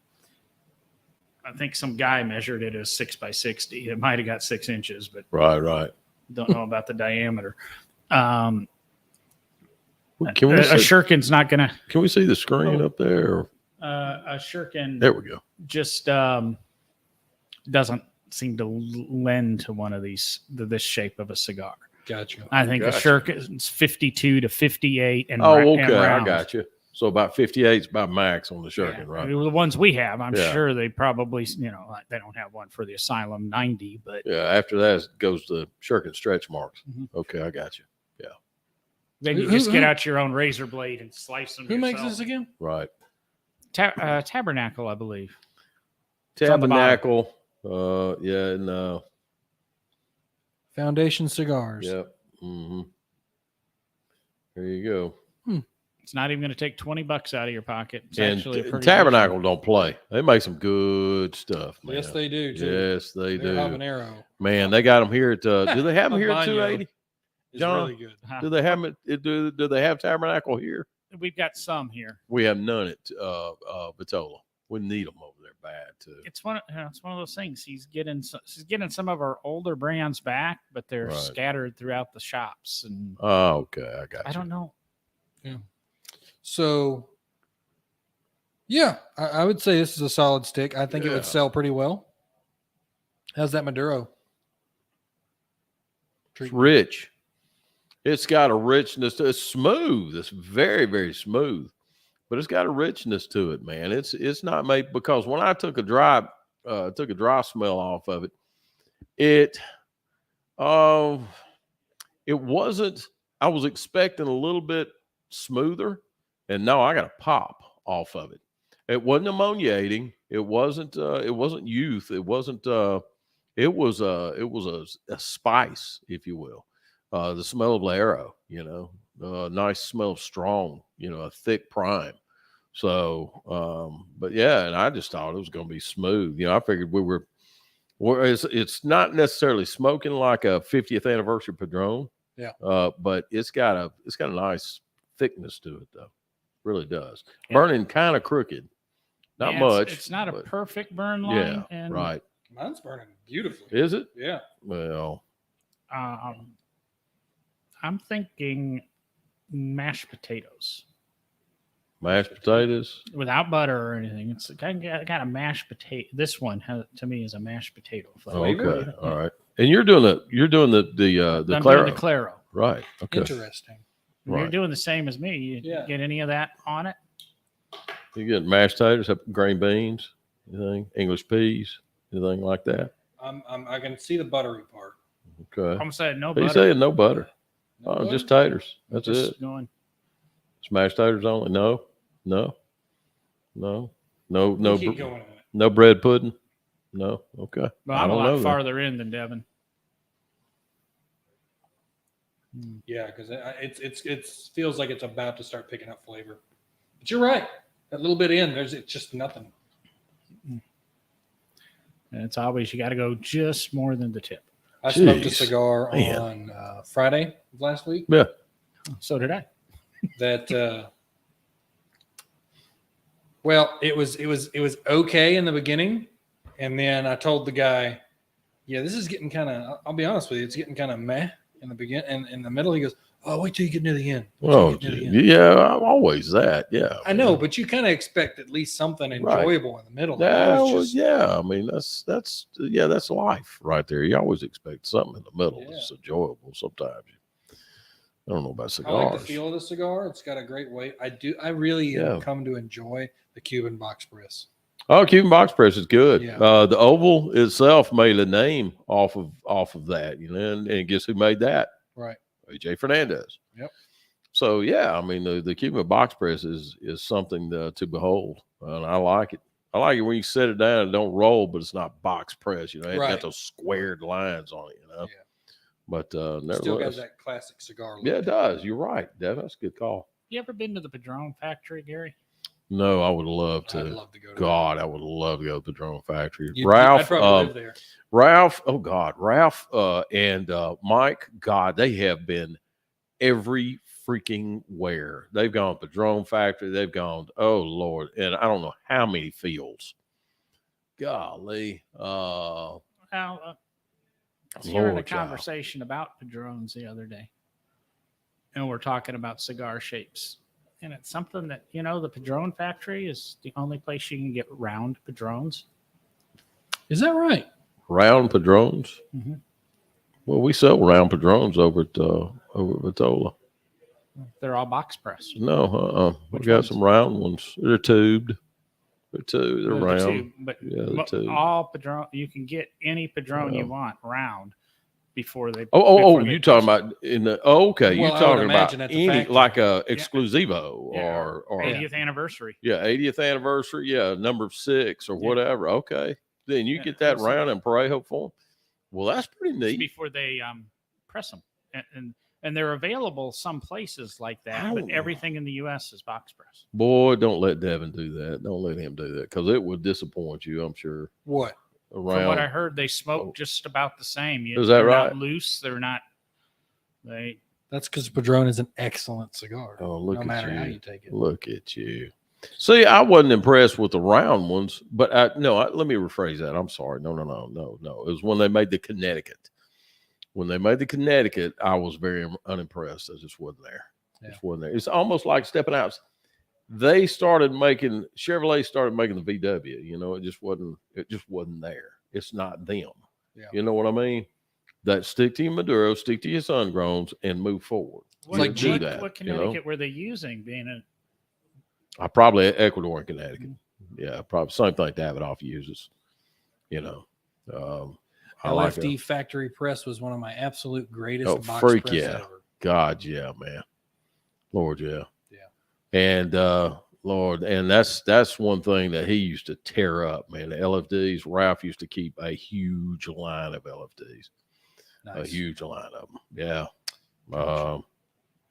Speaker 3: I think some guy measured it as 6x60. It might have got 6 inches, but
Speaker 1: right.
Speaker 3: don't know about the diameter.
Speaker 1: Can we
Speaker 3: A
Speaker 1: see,
Speaker 3: shirkin's not going to.
Speaker 1: can we see the screen up there? Or?
Speaker 3: A shirkin
Speaker 1: There we go.
Speaker 3: just doesn't seem to lend to one of this shape of a cigar.
Speaker 4: Gotcha.
Speaker 3: I think
Speaker 1: Gotcha.
Speaker 3: a shirkin's 52 to 58. And
Speaker 1: Oh,
Speaker 3: and
Speaker 1: okay. I
Speaker 3: round.
Speaker 1: got you. So about 58 is about max on the shirkin,
Speaker 3: Yeah.
Speaker 1: right?
Speaker 3: The ones we have, I'm
Speaker 1: Yeah.
Speaker 3: sure they probably, they don't have one for the Asylum 90, but
Speaker 1: Yeah. After that it goes to shirkin stretch marks.
Speaker 3: Mhm.
Speaker 1: Okay, I got you.
Speaker 3: then you
Speaker 4: Who-
Speaker 3: just get
Speaker 4: who-
Speaker 3: out your own razor blade and slice them.
Speaker 4: Who makes
Speaker 3: yourself.
Speaker 4: this again?
Speaker 1: Right.
Speaker 3: Tabernacle, I believe. on the bottom.
Speaker 1: Tabernacle. Yeah. No.
Speaker 4: Foundation Cigars.
Speaker 1: Yep. Mm-hmm. There you go.
Speaker 3: It's not even going to take $20 out of your pocket. It's
Speaker 1: And
Speaker 3: actually a pretty
Speaker 1: Tabernacle don't play. They make some good stuff, man.
Speaker 4: Yes, they do too.
Speaker 1: Yes, they
Speaker 4: Their
Speaker 1: do.
Speaker 4: habanero
Speaker 1: Man, they got them here at. Do they have them here at
Speaker 4: Habanero.
Speaker 1: 280?
Speaker 4: is
Speaker 1: John?
Speaker 4: really good.
Speaker 3: decent.
Speaker 1: Do they have them? Do they have Tabernacle here?
Speaker 3: We've got some here.
Speaker 1: We have none at Vitola. We need them over there bad too.
Speaker 3: It's one of those things. She's getting some of our older brands back, but they're
Speaker 1: Right.
Speaker 3: scattered throughout the shops, and
Speaker 1: Oh, okay, I got you.
Speaker 3: I don't know.
Speaker 4: So, yeah, I would say this is a solid stick. I think it
Speaker 1: Yeah.
Speaker 4: would sell pretty well. How's that Maduro?
Speaker 1: It's rich. It's got a richness. It's smooth. It's very, very smooth, but it's got a richness to it, man. It's not made because when I took a dry smell off of it, it wasn't. I was expecting a little bit smoother, and no, I got a pop off of it. It wasn't ammoniating. It wasn't youth. It wasn't. It was a spice, if you will. The smell of Laro, nice smell of strong, a thick prime. So, but yeah, and I just thought it was going to be smooth. I figured it's not necessarily smoking like a 50th anniversary Padron.
Speaker 4: Yeah.
Speaker 1: But it's got a nice thickness to it though. Really does.
Speaker 3: Yeah.
Speaker 1: Burning kind of crooked. Not
Speaker 3: Yeah,
Speaker 1: much.
Speaker 3: It's not a
Speaker 1: but-
Speaker 3: perfect burn line.
Speaker 1: Yeah.
Speaker 3: And,
Speaker 1: Right.
Speaker 4: Mine's burning beautifully.
Speaker 1: Is it?
Speaker 4: Yeah.
Speaker 1: Well,
Speaker 3: I'm thinking mashed potatoes
Speaker 1: mashed potatoes.
Speaker 3: without butter or anything. It's got a mashed potato. This one to me is a mashed potato flavor.
Speaker 1: Okay. All right. And you're doing the
Speaker 3: I'm
Speaker 1: Claro.
Speaker 3: doing the Claro.
Speaker 1: Right. Okay.
Speaker 4: Interesting.
Speaker 3: You're
Speaker 1: Right.
Speaker 3: doing the same as me. You
Speaker 4: Yeah.
Speaker 3: get any of that on it?
Speaker 1: You get mashed potatoes, have green beans, anything, English peas, Anything like that?
Speaker 4: I can see the buttery part.
Speaker 1: Okay.
Speaker 3: I'm saying no
Speaker 1: He's
Speaker 3: butter.
Speaker 1: saying no butter.
Speaker 4: No butter?
Speaker 1: Just taters. That's
Speaker 3: Just
Speaker 1: it.
Speaker 3: going.
Speaker 1: Smashed taters only. No.
Speaker 4: We'll keep going on it.
Speaker 1: No bread pudding. No. Okay.
Speaker 3: Well,
Speaker 1: I
Speaker 3: I'm a
Speaker 1: don't
Speaker 3: lot
Speaker 1: know.
Speaker 3: farther in than Devin.
Speaker 4: Yeah, because it feels like it's about to start picking up flavor. But you're right. That little bit in, it's just nothing.
Speaker 3: And it's always, you got to go just more than the tip.
Speaker 4: I smoked a
Speaker 1: Jeez,
Speaker 4: cigar
Speaker 1: man.
Speaker 4: on Friday of last week.
Speaker 1: Yeah.
Speaker 3: So did I.
Speaker 4: That well, it was okay in the beginning, and then I told the guy, "Yeah, this is getting kind of." I'll be honest with you, it's getting kind of meh in the beginning, and in the middle, he goes, "Oh, wait till you get near the end."
Speaker 1: Oh, yeah. I'm always that. Yeah.
Speaker 4: I know, but you kind of expect at least something enjoyable in the middle.
Speaker 1: Yeah,
Speaker 4: It was just-
Speaker 1: yeah. I mean, that's life right there. You always expect something in the middle
Speaker 4: Yeah.
Speaker 1: that's enjoyable. Sometimes I don't know about
Speaker 4: I
Speaker 1: cigars.
Speaker 4: like the feel of the cigar. It's got a great weight. I really have come to enjoy the Cuban box press.
Speaker 1: Oh, Cuban box press is good.
Speaker 4: Yeah.
Speaker 1: The oval itself made a name off of that, and guess who made that?
Speaker 4: Right.
Speaker 1: AJ Fernandez.
Speaker 4: Yep.
Speaker 1: So yeah, I mean the Cuban box press is something to behold, and I like it. I like it when you set it down and don't roll, but it's not box press. It's
Speaker 4: Right.
Speaker 1: got those squared lines on it.
Speaker 4: Yeah.
Speaker 1: But
Speaker 4: Still got
Speaker 1: nevertheless,
Speaker 4: that classic cigar look.
Speaker 1: yeah, it does. You're right, Devin. That's a good call.
Speaker 3: You ever been to the Padron factory, Gary?
Speaker 1: No, I would love
Speaker 4: I'd
Speaker 1: to.
Speaker 4: love to go to
Speaker 1: God, I would love to go to the drone factory.
Speaker 4: that. I'd
Speaker 1: Ralph,
Speaker 4: probably live there.
Speaker 1: Ralph, oh God, Ralph and Mike, God, they have been every freaking where. They've gone to the drone factory. They've gone, oh Lord, and I don't know how many fields. Golly.
Speaker 3: Well, I was hearing a
Speaker 1: Lord, child.
Speaker 3: conversation about Padrones the other day, and we're talking about cigar shapes. And it's something that, the Padron factory is the only place you can get round Padrones.
Speaker 4: Is that right?
Speaker 1: Round Padrones.
Speaker 3: Mhm.
Speaker 1: Well, we sell round Padrones over at Vitola.
Speaker 3: They're all box press.
Speaker 1: No, we
Speaker 3: Which
Speaker 1: got
Speaker 3: ones?
Speaker 1: some round ones. They're tubed. They're round.
Speaker 3: Tube, but
Speaker 1: Yeah, the tube.
Speaker 3: all Padron, you can get any Padron you want round before they.
Speaker 1: Oh!
Speaker 3: before they
Speaker 1: You talking
Speaker 3: press
Speaker 1: about in the? Oh, okay.
Speaker 4: Well,
Speaker 1: You
Speaker 4: I would
Speaker 1: talking about
Speaker 4: imagine at the
Speaker 1: any
Speaker 4: factory.
Speaker 1: like a exclusivo
Speaker 3: it. Yeah,
Speaker 1: or
Speaker 3: 80th anniversary.
Speaker 1: yeah, 80th anniversary. Yeah, number 6 or
Speaker 3: Yeah.
Speaker 1: whatever. Okay, then you
Speaker 3: Yeah,
Speaker 1: get that
Speaker 3: awesome.
Speaker 1: round and Parejo for 'em. Well, that's pretty
Speaker 3: It's
Speaker 1: neat.
Speaker 3: before they press them, and they're available some places like that, but
Speaker 1: Oh.
Speaker 3: everything in the U.S. is box press.
Speaker 1: Boy, don't let Devin do that. Don't let him do that because it would disappoint you. I'm sure.
Speaker 4: What?
Speaker 3: From what I
Speaker 1: Around.
Speaker 3: heard, they smoke
Speaker 1: Oh.
Speaker 3: just about the same.
Speaker 1: Is that
Speaker 3: they're
Speaker 1: right?
Speaker 3: Not loose. They're not. They.
Speaker 4: That's because Padron is an excellent cigar.
Speaker 1: Oh, look
Speaker 4: no
Speaker 1: at
Speaker 4: matter
Speaker 1: you.
Speaker 4: how you take it.
Speaker 1: Look at you. See, I wasn't impressed with the round ones, but let me rephrase that. I'm sorry. No. It was when they made the Connecticut. When they made the Connecticut, I was very unimpressed. I just wasn't there.
Speaker 4: Yeah.
Speaker 1: Just wasn't there. It's almost like stepping out. Chevrolet started making the VW. It just wasn't there. It's not them.
Speaker 4: Yeah.
Speaker 1: You know what I mean? That stick to your Maduro, stick to your sun-growns, and move forward.
Speaker 3: What,
Speaker 4: like
Speaker 3: what,
Speaker 1: do that.
Speaker 3: what Connecticut were they using? Being a
Speaker 1: I probably Ecuador and Connecticut. Yeah, probably same thing Davidoff uses. I like
Speaker 4: LFD
Speaker 1: it.
Speaker 4: factory press was one of my absolute greatest
Speaker 1: Oh,
Speaker 4: box
Speaker 1: freak
Speaker 4: press
Speaker 1: yeah.
Speaker 4: ever.
Speaker 1: God, yeah, man. Lord, yeah.
Speaker 4: Yeah.
Speaker 1: And Lord, and that's one thing that he used to tear up, man. The LFDs, Ralph used to keep a huge line of LFDs. A
Speaker 4: Nice.
Speaker 1: huge line of them. Yeah.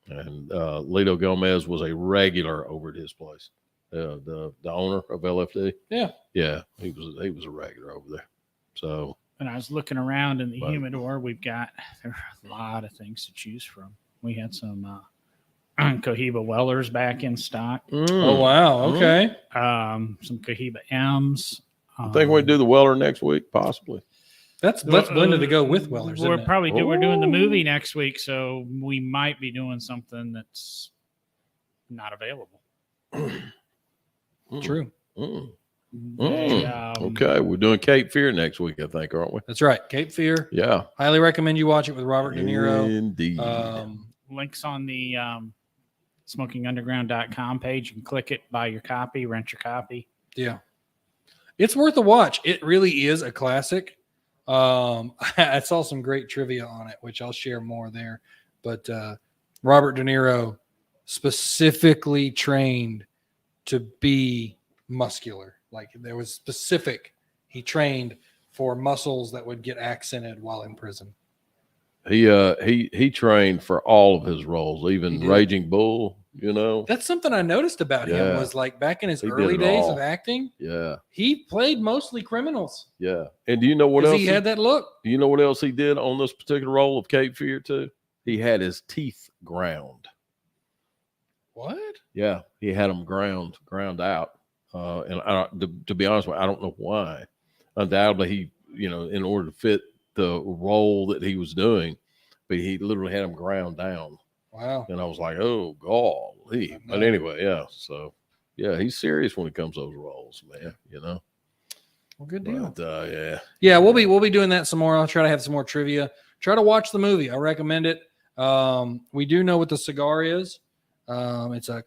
Speaker 1: And Lito Gomez was a regular over at his place. The owner of LFD.
Speaker 4: Yeah.
Speaker 1: Yeah. He was a regular over there. So
Speaker 3: when I was looking around in the
Speaker 1: But-
Speaker 3: humidor, there are a lot of things to choose from. We had some Cohiba Wellers back in stock,
Speaker 4: Oh wow. Okay.
Speaker 3: some Cohiba M's.
Speaker 1: I think we do the Weller next week, possibly.
Speaker 4: That's blended to go with Wellers.
Speaker 3: We're
Speaker 4: Isn't it?
Speaker 3: probably we're doing the
Speaker 1: Oh.
Speaker 3: movie next week, so we might be doing something that's not available.
Speaker 4: True.
Speaker 1: Mm.
Speaker 3: They,
Speaker 1: Okay, we're doing Cape Fear next week, I think, aren't we?
Speaker 4: That's right. Cape Fear.
Speaker 1: Yeah,
Speaker 4: Highly recommend you watch it with Robert De Niro.
Speaker 1: indeed.
Speaker 3: Links on the smokingunderground.com page. You can click it, buy your copy, rent your copy.
Speaker 4: Yeah. It's worth a watch. It really is a classic. I saw some great trivia on it, which I'll share more there. But Robert De Niro specifically trained to be muscular. Like there was specific. He trained for muscles that would get accented while in prison.
Speaker 1: He trained for all of his roles,
Speaker 4: He
Speaker 1: even
Speaker 4: did.
Speaker 1: Raging Bull. You know,
Speaker 4: That's something I noticed about him
Speaker 1: Yeah.
Speaker 4: was like back in his
Speaker 1: He did
Speaker 4: early
Speaker 1: it
Speaker 4: days
Speaker 1: all.
Speaker 4: of acting,
Speaker 1: yeah,
Speaker 4: he played mostly criminals
Speaker 1: yeah. And do you know what
Speaker 4: because
Speaker 1: else?
Speaker 4: he had that look.
Speaker 1: Do you know what else he did on this particular role of Cape Fear too? He had his teeth ground.
Speaker 4: What?
Speaker 1: Yeah, he had them ground out. To be honest with you, I don't know why. Undoubtedly, he, in order to fit the role that he was doing, but he literally had them ground down.
Speaker 4: Wow.
Speaker 1: And I was like, oh, golly. But anyway, yeah. So, yeah, he's serious when it comes to those roles, man.
Speaker 4: Well, good deal.
Speaker 1: But, yeah.
Speaker 4: Yeah, we'll be doing that some more. I'll try to have some more trivia. Try to watch the movie. I recommend it. We do know what the cigar is. It's a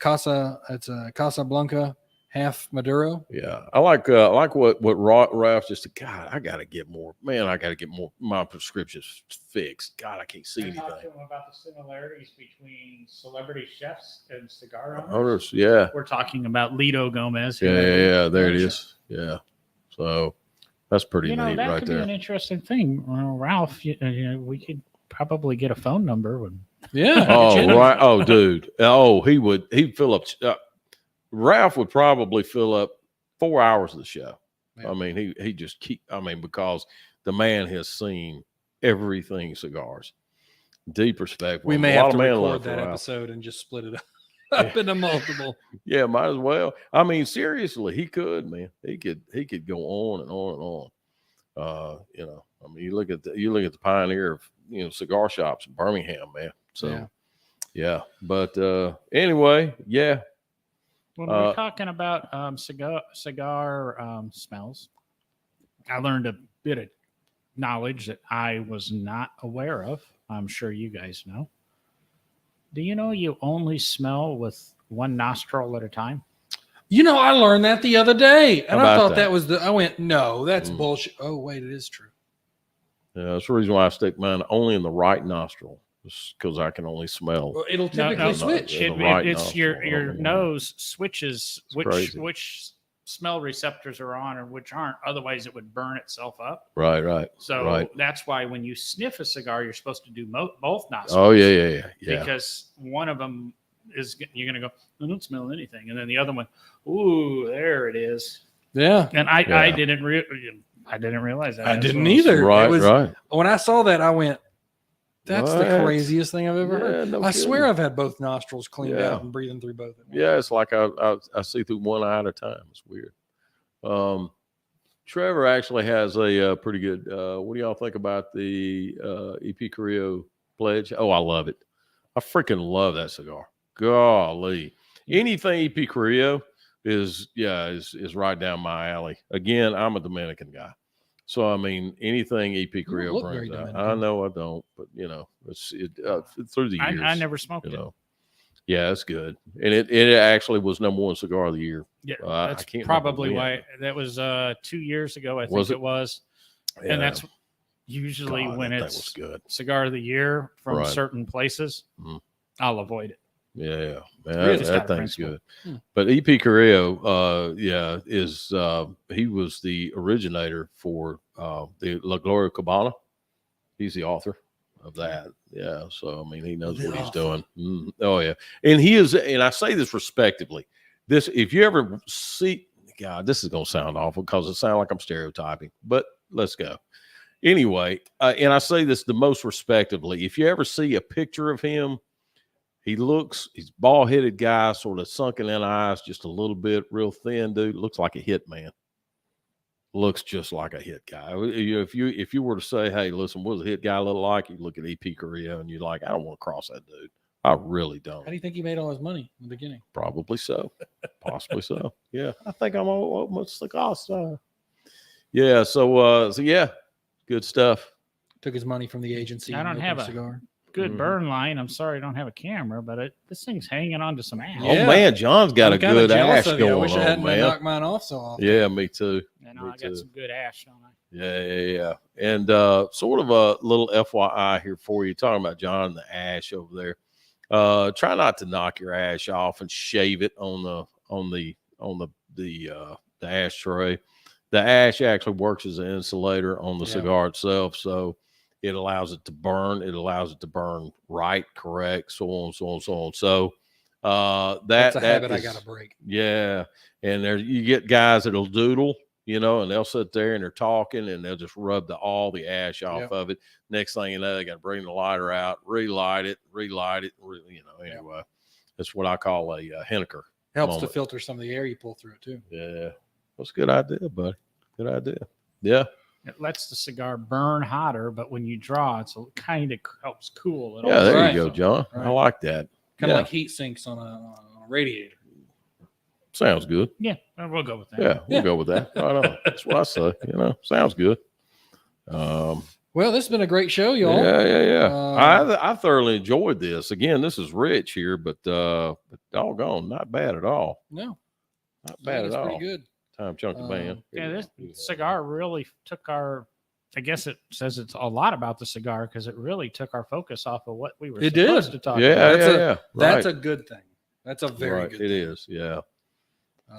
Speaker 4: Casablanca half Maduro.
Speaker 1: Yeah, I like what Ralph just. God, I gotta get more. Man, I gotta get more. My prescriptions fixed. God, I can't see
Speaker 3: I
Speaker 1: anything.
Speaker 3: talked to him about the similarities between celebrity chefs and cigar owners.
Speaker 1: Owners, yeah,
Speaker 3: We're talking about Lido Gomez.
Speaker 1: yeah. There it is. Yeah, so that's pretty neat
Speaker 3: that
Speaker 1: right
Speaker 3: could
Speaker 1: there.
Speaker 3: be an interesting thing. Ralph, we could probably get a phone number.
Speaker 4: Yeah.
Speaker 1: Oh right. Oh, dude. Oh, he'd fill up. Ralph would probably fill up 4 hours of the show.
Speaker 4: Yeah.
Speaker 1: I mean, he just because the man has seen everything cigars. Deep respect.
Speaker 4: We may have to record that episode and just split it up into multiple.
Speaker 1: Yeah, might as well. I mean, seriously, he could, man. He could go on and on and on. I mean, you look at the pioneer of cigar shops in Birmingham, man. So yeah. But anyway, yeah.
Speaker 3: When we're talking about cigar smells, I learned a bit of knowledge that I was not aware of. I'm sure you guys know. Do you know you only smell with one nostril at a time?
Speaker 4: I learned that the other day, and I thought
Speaker 1: that
Speaker 4: was I went, no, that's bullshit. Oh, wait, it is true.
Speaker 1: Yeah, that's the reason why I stick mine only in the right nostril, because I can only smell.
Speaker 4: Well, it'll typically switch.
Speaker 3: It's your nose switches
Speaker 1: crazy.
Speaker 3: which smell receptors are on and which aren't. Otherwise, it would burn itself up.
Speaker 1: Right.
Speaker 3: So that's why when you sniff a cigar, you're supposed to do both nostrils.
Speaker 1: Oh yeah.
Speaker 3: Because one of them is you're going to go, I don't smell anything, and then the other one, ooh, there it is.
Speaker 4: Yeah,
Speaker 3: and I didn't realize that.
Speaker 4: I didn't either.
Speaker 1: Right.
Speaker 4: When I saw that, I went, that's
Speaker 1: What?
Speaker 4: the craziest thing I've ever heard.
Speaker 1: No
Speaker 4: I
Speaker 1: kidding.
Speaker 4: swear I've had both nostrils cleaned
Speaker 1: Yeah.
Speaker 4: out and breathing through both.
Speaker 1: Yeah, it's like I see through one eye at a time. It's weird. Trevor actually has a pretty good. What do y'all think about the EP Carrillo Pledge? Oh, I love it. I freaking love that cigar. Golly, anything EP Carrillo is right down my alley. Again, I'm a Dominican guy, so I mean anything EP Carrillo
Speaker 4: look very
Speaker 1: brings out.
Speaker 4: Dominican.
Speaker 1: I know I don't, but it's through the years.
Speaker 3: I never smoked it.
Speaker 1: Yeah, it's good, and it actually was #1 cigar of the year.
Speaker 3: Yeah,
Speaker 1: I
Speaker 3: that's
Speaker 1: can't
Speaker 3: probably
Speaker 1: remember
Speaker 3: why. That was 2 years ago, I think
Speaker 1: Was it?
Speaker 3: it was.
Speaker 1: Yeah.
Speaker 3: And that's usually
Speaker 1: God,
Speaker 3: when
Speaker 1: that
Speaker 3: it's
Speaker 1: was good.
Speaker 3: cigar of the year from
Speaker 1: Right.
Speaker 3: certain places.
Speaker 1: Mhm.
Speaker 3: I'll avoid it.
Speaker 1: Yeah, man,
Speaker 3: Really? Just
Speaker 1: that
Speaker 3: out of
Speaker 1: thing's
Speaker 3: principle.
Speaker 1: good. But EP Carrillo, is he was the originator for the La Gloria Cabana. He's the author of that. Yeah, so I mean, he knows what he's doing. Oh yeah, and he is, and I say this respectively. This, if you ever see, God, this is gonna sound awful because it sounds like I'm stereotyping, but let's go. Anyway, and I say this the most respectively. If you ever see a picture of him, he's bald-headed guy, sort of sunken in eyes, just a little bit, real thin dude. Looks like a hit man. Looks just like a hit guy. If you were to say, hey, listen, what does a hit guy look like? You look at EP Carrillo and you're like, I don't want to cross that dude. I really don't.
Speaker 4: How do you think he made all his money in the beginning?
Speaker 1: Probably so. Possibly so. Yeah. I think I'm almost the cost. Yeah. So yeah, good stuff.
Speaker 4: Took his money from the agency.
Speaker 3: I
Speaker 4: and
Speaker 3: don't
Speaker 4: opened
Speaker 3: have
Speaker 4: a
Speaker 3: a
Speaker 4: cigar.
Speaker 3: good
Speaker 1: Mhm.
Speaker 3: burn line. I'm sorry I don't have a camera, but this thing's hanging on to some ash.
Speaker 1: Oh
Speaker 4: Yeah.
Speaker 1: man, John's got
Speaker 4: I'm
Speaker 1: a
Speaker 4: kinda
Speaker 1: good
Speaker 4: jealous
Speaker 1: ash
Speaker 4: of you. I
Speaker 1: going
Speaker 4: wish I
Speaker 1: on,
Speaker 4: hadn't
Speaker 1: man.
Speaker 4: knocked mine off so often.
Speaker 1: Yeah, me too.
Speaker 3: You know,
Speaker 1: Me
Speaker 3: I got
Speaker 1: too.
Speaker 3: some good ash, don't I?
Speaker 1: Yeah. And sort of a little FYI here for you, talking about John and the ash over there. Try not to knock your ash off and shave it on the ashtray. The ash actually works as an insulator on the
Speaker 4: Yeah.
Speaker 1: cigar itself, so it allows it to burn. It allows it to burn right, correct, so on, so on, so on. So
Speaker 4: That's a
Speaker 1: that
Speaker 4: habit I
Speaker 1: is-
Speaker 4: got to break.
Speaker 1: yeah, and there you get guys that'll doodle, you know, and they'll sit there and they're talking and they'll just rub all the ash off
Speaker 4: Yep.
Speaker 1: of it. Next thing you know, they got to bring the lighter out, relight it, you know. Anyway, that's what I call a Henniker.
Speaker 4: Helps to
Speaker 1: moment.
Speaker 4: filter some of the air you pull through it too.
Speaker 1: Yeah, that's a good idea, buddy. Good idea. Yeah,
Speaker 3: It lets the cigar burn hotter, but when you draw, it kind of helps cool it.
Speaker 1: yeah. There
Speaker 4: Right.
Speaker 1: you go, John. I
Speaker 4: Right.
Speaker 1: like that.
Speaker 4: Kind of
Speaker 1: Yeah.
Speaker 4: like heat sinks on a radiator.
Speaker 1: Sounds good.
Speaker 3: Yeah, we'll go with that.
Speaker 1: Yeah, we'll
Speaker 4: Yeah.
Speaker 1: go with that. Right on. That's what I say. You know, sounds good.
Speaker 4: Well, this has been a great show, y'all.
Speaker 1: Yeah. I thoroughly enjoyed this. Again, this is rich here, but doggone, not bad at all.
Speaker 4: No,
Speaker 1: Not
Speaker 4: I
Speaker 1: bad
Speaker 4: think
Speaker 1: at
Speaker 4: it's
Speaker 1: all.
Speaker 4: pretty good.
Speaker 1: Time chunky band.
Speaker 3: Yeah, this cigar really took our. I guess it says it's a lot about the cigar because it really took our focus off of what we were
Speaker 4: It
Speaker 3: supposed
Speaker 4: did.
Speaker 3: to talk
Speaker 1: Yeah,
Speaker 3: about.
Speaker 4: That's
Speaker 1: yeah.
Speaker 4: That's
Speaker 1: right.
Speaker 4: a good thing. That's a very
Speaker 1: right.
Speaker 4: good
Speaker 1: It
Speaker 4: thing.
Speaker 1: is. Yeah.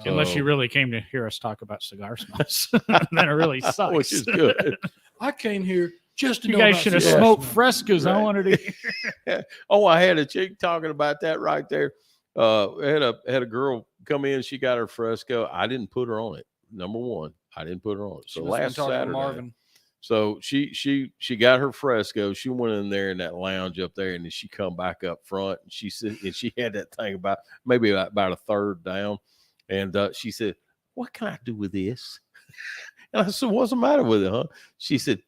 Speaker 3: Unless you
Speaker 1: So-
Speaker 3: really came to hear us talk about cigar smells, then it really sucks.
Speaker 1: Which is good.
Speaker 4: I came here just to
Speaker 3: You
Speaker 4: know
Speaker 3: guys
Speaker 4: about
Speaker 3: should have
Speaker 4: cigar
Speaker 3: smoked
Speaker 4: smell.
Speaker 3: Frescos. I
Speaker 1: Right.
Speaker 3: wanted to hear.
Speaker 1: Oh, I had a chick talking about that right there. Had a girl come in. She got her Fresco. I didn't put her on it. Number one, I didn't put her on it.
Speaker 4: She
Speaker 1: So
Speaker 4: must have been
Speaker 1: last
Speaker 4: talking to
Speaker 1: Saturday,
Speaker 4: Marvin.
Speaker 1: so she got her Fresco. She went in there in that lounge up there, and then she come back up front, and she said, and she had that thing about maybe about a third down, and she said, "What can I do with this?" And I said, "What's the matter with it, huh?" She said,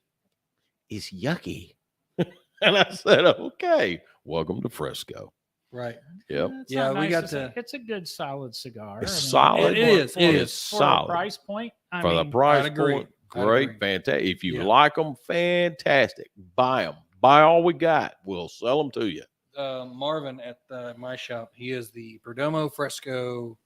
Speaker 1: "It's yucky." And I said, "Okay, welcome to Fresco."
Speaker 4: Right.
Speaker 1: Yep.
Speaker 3: It's
Speaker 4: Yeah,
Speaker 3: not
Speaker 4: we
Speaker 3: nice
Speaker 4: got
Speaker 3: to say.
Speaker 4: to-
Speaker 3: It's a good solid cigar.
Speaker 1: It's
Speaker 3: I mean,
Speaker 1: solid.
Speaker 4: It is.
Speaker 3: for-
Speaker 4: It
Speaker 1: is
Speaker 3: for
Speaker 1: solid.
Speaker 3: a price point. I
Speaker 1: For the
Speaker 3: mean,
Speaker 1: price
Speaker 4: I'd agree.
Speaker 1: point,
Speaker 4: I'd
Speaker 1: great,
Speaker 4: agree.
Speaker 1: fantastic. If you
Speaker 4: Yeah.
Speaker 1: like them, fantastic. Buy them. Buy all we got. We'll sell them to you.
Speaker 4: Marvin at my shop, he is the Perdomo Fresco,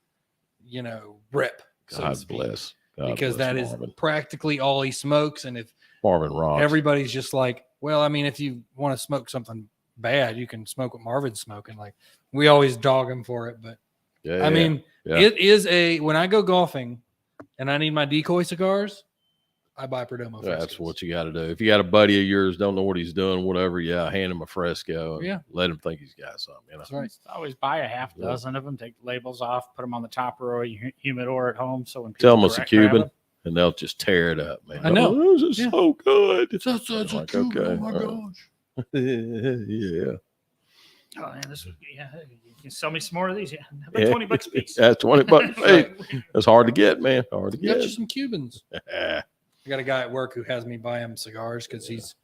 Speaker 4: rep. so to
Speaker 1: God
Speaker 4: speak,
Speaker 1: bless. God
Speaker 4: because
Speaker 1: bless
Speaker 4: that is
Speaker 1: Marvin.
Speaker 4: practically all he smokes. And if
Speaker 1: Marvin rocks.
Speaker 4: everybody's just like, well, I mean, if you want to smoke something bad, you can smoke what Marvin's smoking. Like, we always dog him for it, but
Speaker 1: Yeah,
Speaker 4: I mean,
Speaker 1: yeah.
Speaker 4: it is when I go golfing and I need my decoy cigars, I buy Perdomo Frescos.
Speaker 1: That's what you got to do. If you got a buddy of yours, don't know what he's doing, whatever, hand him a Fresco. And
Speaker 4: Yeah.
Speaker 1: let him think he's got something.
Speaker 4: That's right.
Speaker 3: always buy a half
Speaker 1: Yeah.
Speaker 3: dozen of them. Take the labels off. Put them on the top row of your humidor at home. So when
Speaker 1: Tell
Speaker 3: people
Speaker 1: them it's a
Speaker 3: grab
Speaker 1: Cuban,
Speaker 3: them-
Speaker 1: and they'll just tear it up, man.
Speaker 4: I know.
Speaker 1: Oh, this is
Speaker 4: Yeah.
Speaker 1: so good.
Speaker 4: It's such a
Speaker 1: Like,
Speaker 4: Cuban.
Speaker 1: okay,
Speaker 4: Oh my
Speaker 1: all right.
Speaker 4: gosh.
Speaker 1: Yeah.
Speaker 3: Oh man, you can sell me some more of these. Yeah, how about
Speaker 1: Yeah.
Speaker 3: $20 a piece.
Speaker 1: That's 20 bucks. Hey, that's hard to get, man. Hard to
Speaker 4: Got you
Speaker 1: get.
Speaker 4: some Cubans. I got a guy at work who has me buy him cigars because he's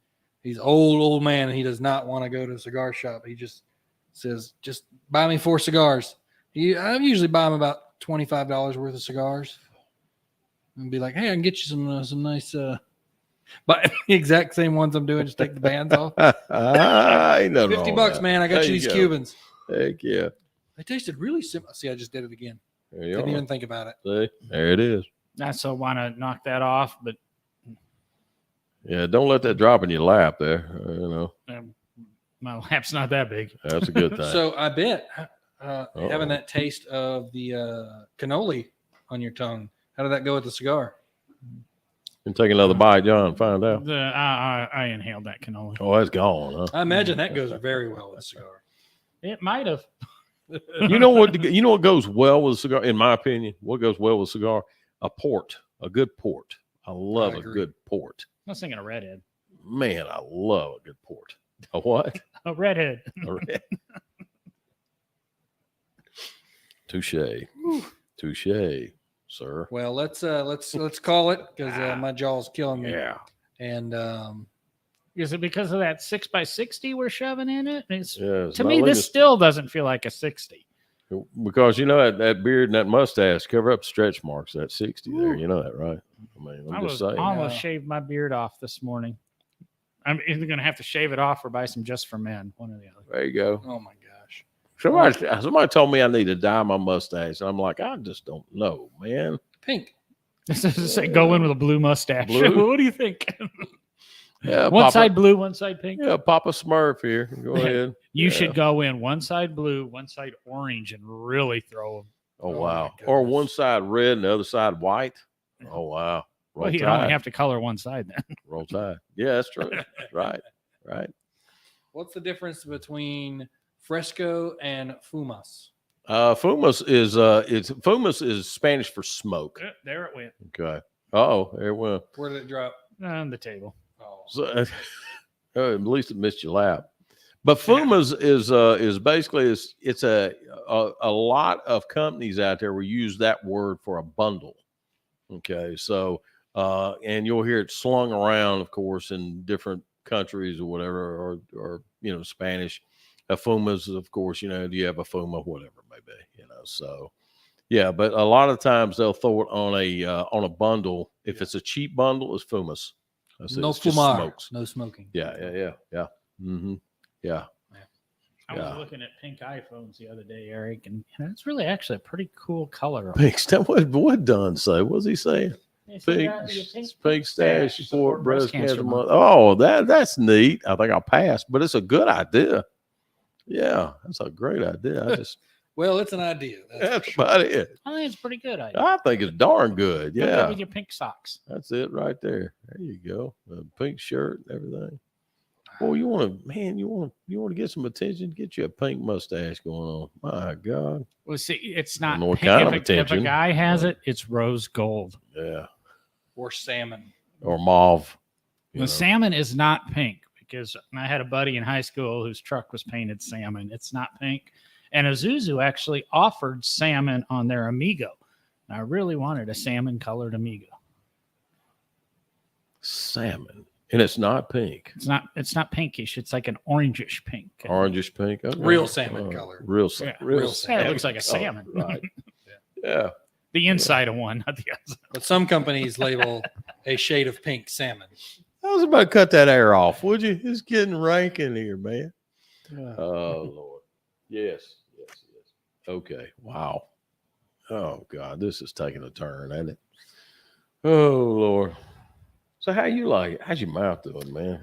Speaker 4: old man and he does not want to go to a cigar shop. He just says, just buy me 4 cigars. I usually buy him about $25 worth of cigars and be like, hey, I can get you some nice but the exact same ones I'm doing, just take the bands off.
Speaker 1: Ain't nothing wrong with
Speaker 4: $50,
Speaker 1: that.
Speaker 4: man. I got
Speaker 1: There
Speaker 4: you
Speaker 1: you
Speaker 4: these
Speaker 1: go.
Speaker 4: Cubans.
Speaker 1: Heck yeah.
Speaker 4: They tasted really similar. See, I just did it again.
Speaker 1: There you
Speaker 4: Didn't
Speaker 1: are.
Speaker 4: even think about it.
Speaker 1: See? There it is.
Speaker 3: I so want to knock that off, but
Speaker 1: Yeah, don't let that drop in your lap there.
Speaker 3: my lap's not that big.
Speaker 1: That's a good thing.
Speaker 4: So I bet
Speaker 1: Uh-oh.
Speaker 4: having that taste of the cannoli on your tongue, how did that go with the cigar?
Speaker 1: And take another bite, John, find out.
Speaker 3: I inhaled that cannoli.
Speaker 1: Oh, that's gone, huh?
Speaker 4: I imagine that goes very well with a cigar.
Speaker 3: It might have.
Speaker 1: You know what goes well with a cigar, in my opinion? What goes well with a cigar? A port, a good port. I love
Speaker 4: I
Speaker 1: a
Speaker 4: agree.
Speaker 1: good port.
Speaker 3: I was thinking a redhead.
Speaker 1: Man, I love a good port. A what?
Speaker 3: A redhead.
Speaker 1: A red. Touche. Touche, sir.
Speaker 4: Well, let's call it because my jaw's killing me.
Speaker 1: Yeah.
Speaker 4: And
Speaker 3: Is it because of that 6x60 we're shoving in it? It's,
Speaker 1: Yeah. it's
Speaker 3: to
Speaker 1: not
Speaker 3: me,
Speaker 1: leaving-
Speaker 3: this still doesn't feel like a 60.
Speaker 1: because that beard and that mustache cover up stretch marks, that 60 there. You know that, right? I mean, I'm
Speaker 3: I
Speaker 1: just
Speaker 3: was
Speaker 1: saying.
Speaker 3: almost
Speaker 4: Yeah.
Speaker 3: shaved my beard off this morning. I'm either going to have to shave it off or buy some just for men. One or the other.
Speaker 1: There you go.
Speaker 4: Oh my gosh.
Speaker 1: Somebody told me I need to dye my mustache. And I'm like, I just don't know, man.
Speaker 4: Pink.
Speaker 3: Say go in with a blue mustache.
Speaker 1: Blue?
Speaker 3: What do you think?
Speaker 1: Yeah,
Speaker 3: One
Speaker 1: Papa,
Speaker 3: side blue, one side pink.
Speaker 1: Yeah, Papa Smurf here. Go ahead.
Speaker 3: You
Speaker 1: Yeah.
Speaker 3: should go in one side blue, one side orange, and really throw them.
Speaker 1: Oh,
Speaker 4: Oh,
Speaker 1: wow.
Speaker 4: my
Speaker 1: Or
Speaker 4: goodness.
Speaker 1: one side red and the other side white. Oh, wow. Roll
Speaker 3: Well, you
Speaker 1: Tide.
Speaker 3: only have to color one side then.
Speaker 1: Roll Tide. Yeah, that's true. Right.
Speaker 4: What's the difference between Fresco and Fumas?
Speaker 1: Fumas is Spanish for smoke.
Speaker 3: There it went
Speaker 1: Okay. Oh, there it went.
Speaker 4: Where did it drop?
Speaker 3: on the table.
Speaker 4: Oh.
Speaker 1: So, at least it missed your lap. But Fumas is basically it's a lot of companies out there will use that word for a bundle. Okay, so and you'll hear it slung around, of course, in different countries or whatever, or Spanish. A Fumas, of course, do you have a Fuma, whatever it may be, So yeah, but a lot of times they'll throw it on a bundle. If it's a cheap bundle, it's Fumas. That's it.
Speaker 4: No
Speaker 1: It's just
Speaker 4: fumar.
Speaker 1: smokes.
Speaker 4: No smoking.
Speaker 1: Yeah. Mm-hmm. Yeah.
Speaker 3: I
Speaker 1: Yeah.
Speaker 3: was looking at pink iPhones the other day, Eric, and it's really actually a pretty cool color.
Speaker 1: Pink stash. What Dunn say? What's he saying? Pink stash support breast cancer month. Oh, that's neat. I think I'll pass, but it's a good idea. Yeah, that's a great idea.
Speaker 4: Well, it's an idea.
Speaker 1: That's
Speaker 4: for sure.
Speaker 1: about it.
Speaker 3: I think it's pretty good idea.
Speaker 1: I think it's darn good.
Speaker 3: Go
Speaker 1: Yeah,
Speaker 3: with your pink socks.
Speaker 1: that's it right there. There you go. A pink shirt, and everything. Boy, you want to get some attention? Get you a pink mustache going on. My God.
Speaker 3: Well, see, it's not
Speaker 1: know what
Speaker 3: pink.
Speaker 1: kind of
Speaker 3: If a
Speaker 1: attention,
Speaker 3: guy has
Speaker 1: but-
Speaker 3: it, it's rose gold.
Speaker 1: Yeah.
Speaker 4: Or salmon.
Speaker 1: Or mauve.
Speaker 3: The salmon is not pink because I had a buddy in high school whose truck was painted salmon. It's not pink. And Azuzu actually offered salmon on their Amigo. And I really wanted a salmon colored Amigo.
Speaker 1: Salmon. And it's not pink.
Speaker 3: It's not pinkish. It's like an orangish pink.
Speaker 1: Orangish pink. Okay.
Speaker 4: Real salmon color.
Speaker 1: Real
Speaker 3: Yeah,
Speaker 1: real
Speaker 3: salmon. It looks like a
Speaker 1: color.
Speaker 3: salmon.
Speaker 1: Right. Yeah.
Speaker 3: The inside of one, not the outside.
Speaker 4: But some companies label a shade of pink salmon.
Speaker 1: I was about to cut that air off, would you? It's getting rank in here, man. Oh, Lord. Yes. Okay. Wow. Oh, God. This is taking a turn, ain't it? Oh, Lord. So how you like it? How's your mouth doing, man?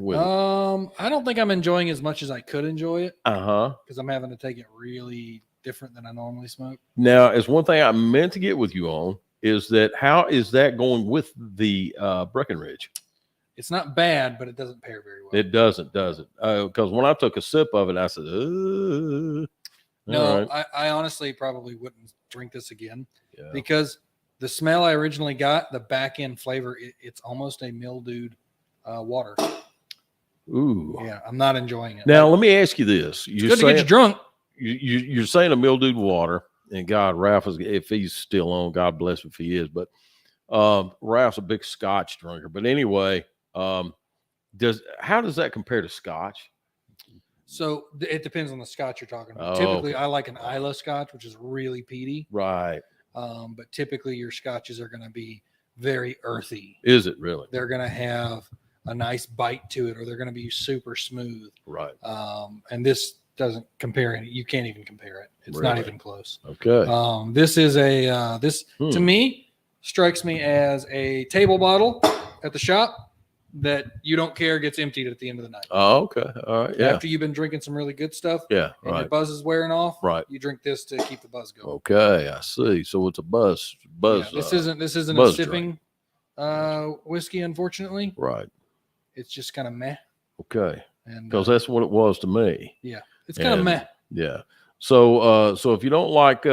Speaker 4: I don't think I'm enjoying as much as I could enjoy it
Speaker 1: Uh-huh.
Speaker 4: because I'm having to take it really different than I normally smoke.
Speaker 1: Now, it's one thing I meant to get with you on is that how is that going with the Breckenridge?
Speaker 4: It's not bad, but it doesn't pair very well.
Speaker 1: It doesn't, does it? Because when I took a sip of it, I said, all
Speaker 4: No,
Speaker 1: right.
Speaker 4: I honestly probably wouldn't drink this again
Speaker 1: Yeah.
Speaker 4: because the smell I originally got, the back end flavor, it's almost a mildewed water.
Speaker 1: Ooh.
Speaker 4: Yeah, I'm not enjoying it.
Speaker 1: Now, let me ask you this.
Speaker 4: it's good to get you drunk.
Speaker 1: You're saying a mildewed water, and God, Ralph is, if he's still on, God bless him if he is, but Ralph's a big Scotch drinker. But anyway, how does that compare to Scotch?
Speaker 4: So it depends on the Scotch you're talking about.
Speaker 1: Oh,
Speaker 4: Typically,
Speaker 1: okay.
Speaker 4: I like an Isla Scotch, which is really peaty.
Speaker 1: Right.
Speaker 4: But typically, your Scotches are going to be very earthy.
Speaker 1: Is it really?
Speaker 4: They're going to have a nice bite to it, or they're going to be super smooth.
Speaker 1: Right.
Speaker 4: And this doesn't compare any. You can't even compare it. It's not
Speaker 1: Really?
Speaker 4: even close.
Speaker 1: Okay.
Speaker 4: This is this to me strikes me as a table bottle at the shop that you don't care gets emptied at the end of the night.
Speaker 1: Oh, okay. All right. Yeah.
Speaker 4: After you've been drinking some really good stuff
Speaker 1: Yeah.
Speaker 4: and your
Speaker 1: Right.
Speaker 4: buzz is wearing off,
Speaker 1: Right.
Speaker 4: you drink this to keep the buzz going.
Speaker 1: Okay. I see. So it's a buzz.
Speaker 4: Yeah, this isn't a
Speaker 1: buzz
Speaker 4: sipping whiskey, unfortunately.
Speaker 1: Right.
Speaker 4: It's just kind of meh.
Speaker 1: Okay.
Speaker 4: And
Speaker 1: Because that's what it was to me.
Speaker 4: it's kind of
Speaker 1: and-
Speaker 4: meh.
Speaker 1: Yeah. So if you don't like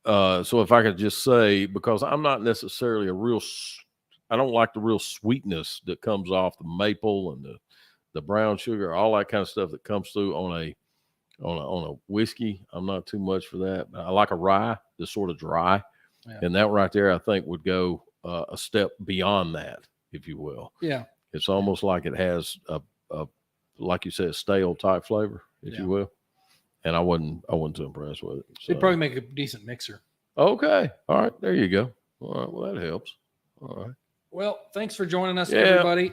Speaker 1: so if I could just say, because I'm not necessarily I don't like the real sweetness that comes off the maple and the brown sugar, all that kind of stuff that comes through on a whiskey. I'm not too much for that. I like a rye that's sort of dry.
Speaker 4: Yeah.
Speaker 1: And that right there, I think would go a step beyond that, if you will.
Speaker 4: Yeah.
Speaker 1: It's almost like it has a like you said, a stale type flavor, if
Speaker 4: Yeah.
Speaker 1: you will. And I wasn't too impressed with it. So.
Speaker 4: It'd probably make a decent mixer.
Speaker 1: Okay. All right. There you go. All right. Well, that helps. All right.
Speaker 4: Well, thanks for joining us,
Speaker 1: Yeah.
Speaker 4: everybody.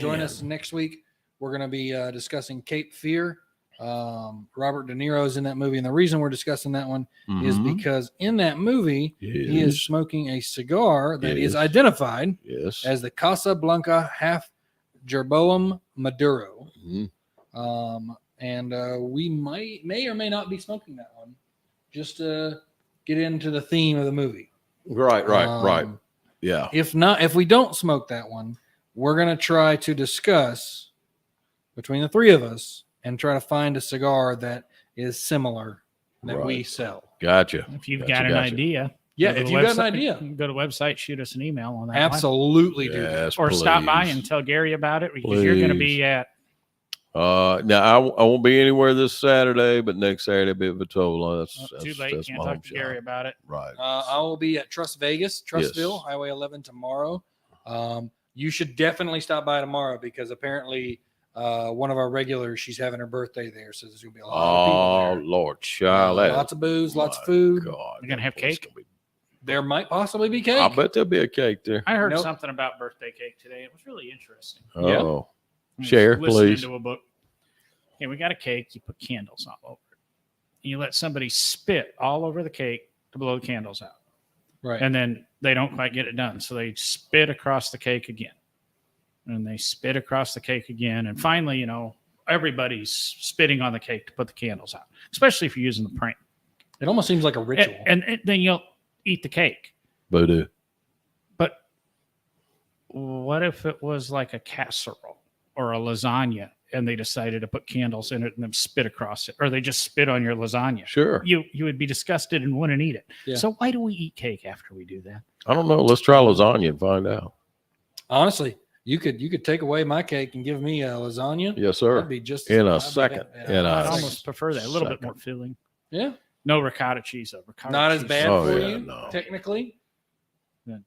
Speaker 4: Join
Speaker 1: Man.
Speaker 4: us next week. We're going to be discussing Cape Fear. Robert De Niro is in that movie, and the reason we're discussing that one is
Speaker 1: Mhm.
Speaker 4: because in that movie he is smoking a cigar that is
Speaker 1: Yes.
Speaker 4: identified
Speaker 1: Yes.
Speaker 4: as the Casablanca Half Jeroboam Maduro.
Speaker 1: Mhm.
Speaker 4: We may or may not be smoking that one just to get into the theme of the movie.
Speaker 1: Right. Right. Yeah.
Speaker 4: If not, if we don't smoke that one, we're going to try to discuss between the three of us and try to find a cigar that is similar that we
Speaker 1: Right.
Speaker 4: sell.
Speaker 1: Gotcha.
Speaker 3: If you've
Speaker 1: Gotcha,
Speaker 3: got an
Speaker 1: gotcha.
Speaker 3: idea,
Speaker 4: Yeah,
Speaker 3: go to
Speaker 4: if
Speaker 3: the
Speaker 4: you got an
Speaker 3: website-
Speaker 4: idea,
Speaker 3: go to the website, shoot us an email on that one.
Speaker 4: absolutely do that.
Speaker 1: Yes,
Speaker 3: Or stop by
Speaker 1: please.
Speaker 3: and tell Gary about it because you're going to be at
Speaker 1: Now I won't be anywhere this Saturday, but next Saturday a bit of a total. That's
Speaker 3: too late.
Speaker 1: That's
Speaker 3: Can't
Speaker 1: my
Speaker 3: talk
Speaker 1: home
Speaker 3: to Gary
Speaker 1: shop.
Speaker 3: about it.
Speaker 1: Right.
Speaker 4: I will be at Trust Vegas, Trustville,
Speaker 1: Yes.
Speaker 4: Highway 11 tomorrow. You should definitely stop by tomorrow because apparently one of our regulars, she's having her birthday there, so there's going to be a lot of people
Speaker 1: Oh
Speaker 4: there.
Speaker 1: Lord, child, that
Speaker 4: Lots of booze, lots of
Speaker 1: my
Speaker 4: food.
Speaker 1: God,
Speaker 3: You're gonna have
Speaker 1: that place
Speaker 3: cake?
Speaker 1: gonna be-
Speaker 4: There might possibly be cake.
Speaker 1: I bet there'll be a cake there.
Speaker 3: I heard
Speaker 4: Nope.
Speaker 3: something about birthday cake today. It was really interesting.
Speaker 4: Yeah.
Speaker 1: Oh,
Speaker 3: I was
Speaker 1: Share,
Speaker 3: listening
Speaker 1: please.
Speaker 3: to a book. Okay, we got a cake. You put candles all over it. You let somebody spit all over the cake to blow the candles out.
Speaker 4: Right.
Speaker 3: And then they don't quite get it done. So they spit across the cake again. And they spit across the cake again. And finally, everybody's spitting on the cake to put the candles out, especially if you're using the prank.
Speaker 4: It almost seems like a ritual.
Speaker 3: And then you'll eat the cake.
Speaker 1: voodoo.
Speaker 3: But what if it was like a casserole or a lasagna and they decided to put candles in it and then spit across it, or they just spit on your lasagna?
Speaker 1: Sure.
Speaker 3: You would be disgusted and wouldn't eat it.
Speaker 4: Yeah.
Speaker 3: So why do we eat cake after we do that?
Speaker 1: I don't know. Let's try lasagna and find out.
Speaker 4: Honestly, you could take away my cake and give me a lasagna.
Speaker 1: Yes, sir.
Speaker 4: That'd be just
Speaker 1: In a
Speaker 4: I'd be
Speaker 1: second.
Speaker 4: that-
Speaker 1: In a
Speaker 3: I'd
Speaker 1: second.
Speaker 3: almost prefer that. A little bit
Speaker 1: Second.
Speaker 3: more filling.
Speaker 4: yeah,
Speaker 3: No ricotta cheese though. Ricotta
Speaker 4: not as
Speaker 3: cheese-
Speaker 4: bad
Speaker 1: Oh,
Speaker 4: for
Speaker 1: yeah,
Speaker 4: you
Speaker 1: no.
Speaker 4: technically.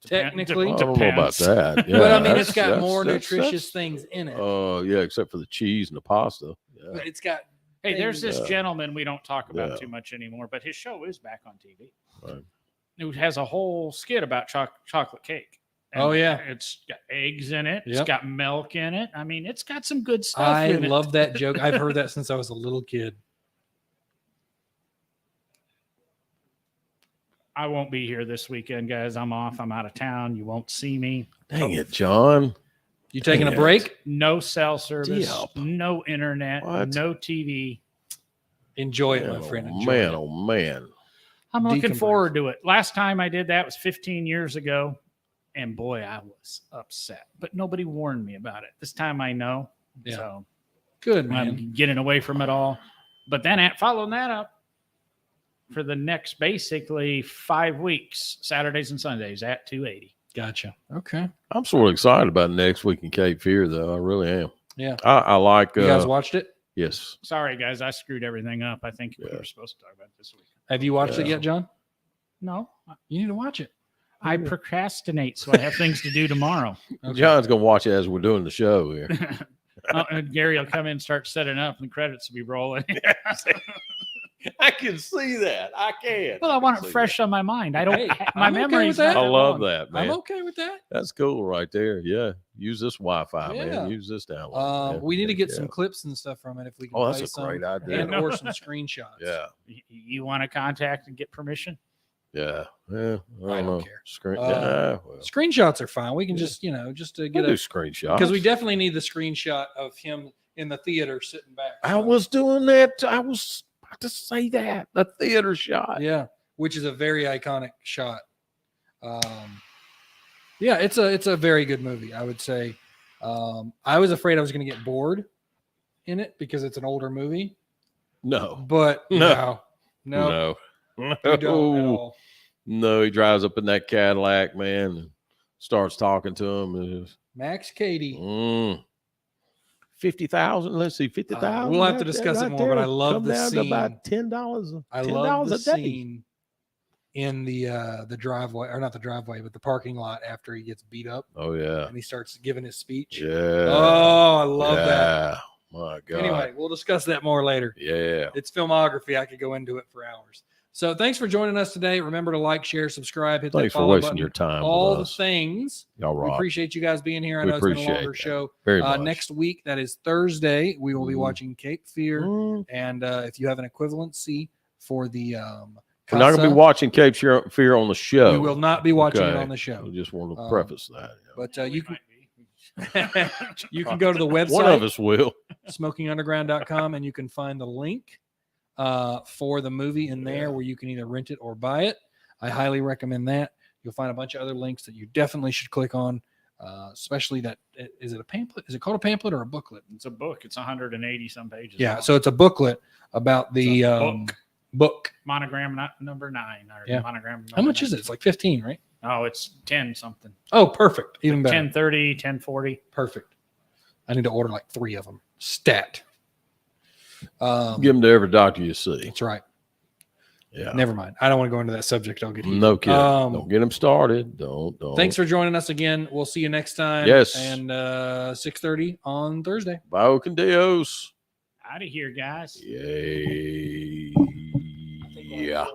Speaker 3: Technically,
Speaker 1: I don't know about
Speaker 3: depends.
Speaker 1: that. Yeah,
Speaker 4: but I mean,
Speaker 1: that's-
Speaker 4: it's got
Speaker 1: that's-
Speaker 4: more
Speaker 1: that's-
Speaker 4: nutritious things in it.
Speaker 1: Yeah, except for the cheese and the pasta. Yeah.
Speaker 4: But it's got
Speaker 3: Hey, there's this
Speaker 1: Yeah.
Speaker 3: gentleman we don't talk about
Speaker 1: Yeah.
Speaker 3: too much anymore, but his show is back on TV.
Speaker 1: Right.
Speaker 3: It has a whole skit about chocolate cake.
Speaker 4: Oh, yeah.
Speaker 3: It's got eggs in it.
Speaker 4: Yep.
Speaker 3: It's got milk in it. I mean, it's got some good stuff
Speaker 4: I
Speaker 3: in it.
Speaker 4: love that joke. I've heard that since I was a little kid.
Speaker 3: I won't be here this weekend, guys. I'm off. I'm out of town. You won't see me.
Speaker 1: Dang it, John.
Speaker 4: You taking a
Speaker 1: Dang
Speaker 4: break?
Speaker 3: No cell service.
Speaker 1: Yep.
Speaker 3: No internet.
Speaker 1: What?
Speaker 3: No TV.
Speaker 4: Enjoy it,
Speaker 1: Man,
Speaker 4: my friend.
Speaker 1: oh,
Speaker 4: Enjoy
Speaker 1: man,
Speaker 4: it.
Speaker 1: oh man.
Speaker 3: I'm looking
Speaker 4: Decompress.
Speaker 3: forward to it. Last time I did that was 15 years ago. And boy, I was upset. But nobody warned me about it. This time I know.
Speaker 4: Yeah.
Speaker 3: So
Speaker 4: Good, man.
Speaker 3: I'm getting away from it all. But then following that up for the next basically 5 weeks, Saturdays and Sundays at 280.
Speaker 4: Gotcha. Okay.
Speaker 1: I'm sort of excited about next week in Cape Fear, though. I really am.
Speaker 4: Yeah.
Speaker 1: I like.
Speaker 4: You guys watched it?
Speaker 1: Yes.
Speaker 3: Sorry, guys. I screwed everything up. I think we
Speaker 1: Yeah.
Speaker 3: were supposed to talk about it this week.
Speaker 4: Have you watched it
Speaker 1: Yeah.
Speaker 4: yet, John?
Speaker 3: No,
Speaker 4: You need to watch it.
Speaker 3: I procrastinate, so I have things to do tomorrow.
Speaker 4: Okay.
Speaker 1: John's gonna watch it as we're doing the show here.
Speaker 3: And Gary will come in and start setting up, and the credits will be rolling.
Speaker 1: I can see that. I can.
Speaker 3: Well, I want it fresh on my mind. I don't.
Speaker 4: Hey,
Speaker 3: My
Speaker 4: I'm okay
Speaker 3: memory's
Speaker 4: with that.
Speaker 3: not
Speaker 1: I love
Speaker 3: long.
Speaker 1: that, man.
Speaker 4: I'm okay with that.
Speaker 1: That's cool right there. Yeah. Use this Wi-Fi,
Speaker 4: Yeah.
Speaker 1: man. Use this download. Yeah.
Speaker 4: We need to get some
Speaker 1: Yeah.
Speaker 4: clips and stuff from it if we can.
Speaker 1: Oh, that's
Speaker 4: play
Speaker 1: a
Speaker 4: some,
Speaker 1: great idea.
Speaker 4: and or some screenshots.
Speaker 1: Yeah.
Speaker 3: You want to contact and get permission?
Speaker 1: Yeah. Yeah.
Speaker 4: I don't
Speaker 1: know.
Speaker 4: care.
Speaker 1: Screen.
Speaker 4: Uh,
Speaker 1: yeah. Well,
Speaker 4: Screenshots are fine. We can
Speaker 1: Yeah.
Speaker 4: just just to
Speaker 1: we'll
Speaker 4: get
Speaker 1: do
Speaker 4: a
Speaker 1: screenshots
Speaker 4: because we definitely need the screenshot of him in the theater sitting back.
Speaker 1: I was doing that. I was about to say that the theater shot.
Speaker 4: Yeah, which is a very iconic shot. Yeah, it's a very good movie, I would say. I was afraid I was going to get bored in it because it's an older movie,
Speaker 1: No.
Speaker 4: but
Speaker 1: No.
Speaker 4: no,
Speaker 1: No.
Speaker 4: you don't at all.
Speaker 1: No, he drives up in that Cadillac, man, and starts talking to him. And it's,
Speaker 4: Max Cady.
Speaker 1: 50,000. Let's see, 50,000.
Speaker 4: We'll have to discuss it more, but I love
Speaker 1: Come
Speaker 4: the
Speaker 1: down to about
Speaker 4: scene.
Speaker 1: $10.
Speaker 4: I
Speaker 1: $10
Speaker 4: love the
Speaker 1: a day.
Speaker 4: scene in the driveway, or not the driveway, but the parking lot after he gets beat up
Speaker 1: Oh yeah,
Speaker 4: and he starts giving his speech.
Speaker 1: yeah.
Speaker 4: Oh, I love that.
Speaker 1: Yeah. My God.
Speaker 4: Anyway, we'll discuss that more later.
Speaker 1: Yeah.
Speaker 4: It's filmography. I could go into it for hours. So thanks for joining us today. Remember to like, share, subscribe, hit
Speaker 1: Thanks
Speaker 4: that
Speaker 1: for
Speaker 4: follow
Speaker 1: wasting
Speaker 4: button.
Speaker 1: your time.
Speaker 4: All
Speaker 1: with
Speaker 4: the
Speaker 1: us.
Speaker 4: things.
Speaker 1: Y'all
Speaker 4: We
Speaker 1: rock.
Speaker 4: appreciate you guys being here. I
Speaker 1: We
Speaker 4: know it's been a
Speaker 1: appreciate
Speaker 4: longer
Speaker 1: that.
Speaker 4: show.
Speaker 1: Very much.
Speaker 4: Next week, that is Thursday, we will be
Speaker 1: Mhm.
Speaker 4: watching Cape Fear.
Speaker 1: Mm.
Speaker 4: And if you have an equivalency for the
Speaker 1: We're not going to
Speaker 4: Casa,
Speaker 1: be watching Cape Fear on the show.
Speaker 4: we will not be watching it
Speaker 1: Okay.
Speaker 4: on the show.
Speaker 1: I just wanted to
Speaker 4: Um,
Speaker 1: preface that.
Speaker 4: But
Speaker 3: We
Speaker 4: you can
Speaker 3: might be.
Speaker 4: you can go to the website.
Speaker 1: One of us will.
Speaker 4: smokingunderground.com, and you can find the link for the movie in there where you can either rent it or buy it. I highly recommend that. You'll find a bunch of other links that you definitely should click on, especially that. Is it a pamphlet? Is it called a pamphlet or a booklet?
Speaker 3: It's a book. It's 180 some pages.
Speaker 4: Yeah,
Speaker 3: long.
Speaker 4: so it's a booklet about the
Speaker 3: It's a
Speaker 4: book.
Speaker 3: monogram, not number 9. Or
Speaker 4: Yeah.
Speaker 3: monogram.
Speaker 4: How much is it? It's like 15, right?
Speaker 3: Oh, it's 10 something.
Speaker 4: Oh, perfect. Even better.
Speaker 3: 1030, 1040.
Speaker 4: Perfect. I need to order like 3 of them. Stat.
Speaker 1: Give them to every doctor you see.
Speaker 4: That's right.
Speaker 1: Yeah.
Speaker 4: Never mind. I don't want to go into that subject. I'll get heated.
Speaker 1: No kidding. Don't get them started. Don't.
Speaker 4: Thanks for joining us again. We'll see you next time.
Speaker 1: Yes.
Speaker 4: And 6:30 on Thursday.
Speaker 1: Bio con Dios.
Speaker 3: Out of here, guys.
Speaker 1: Yay. Yeah.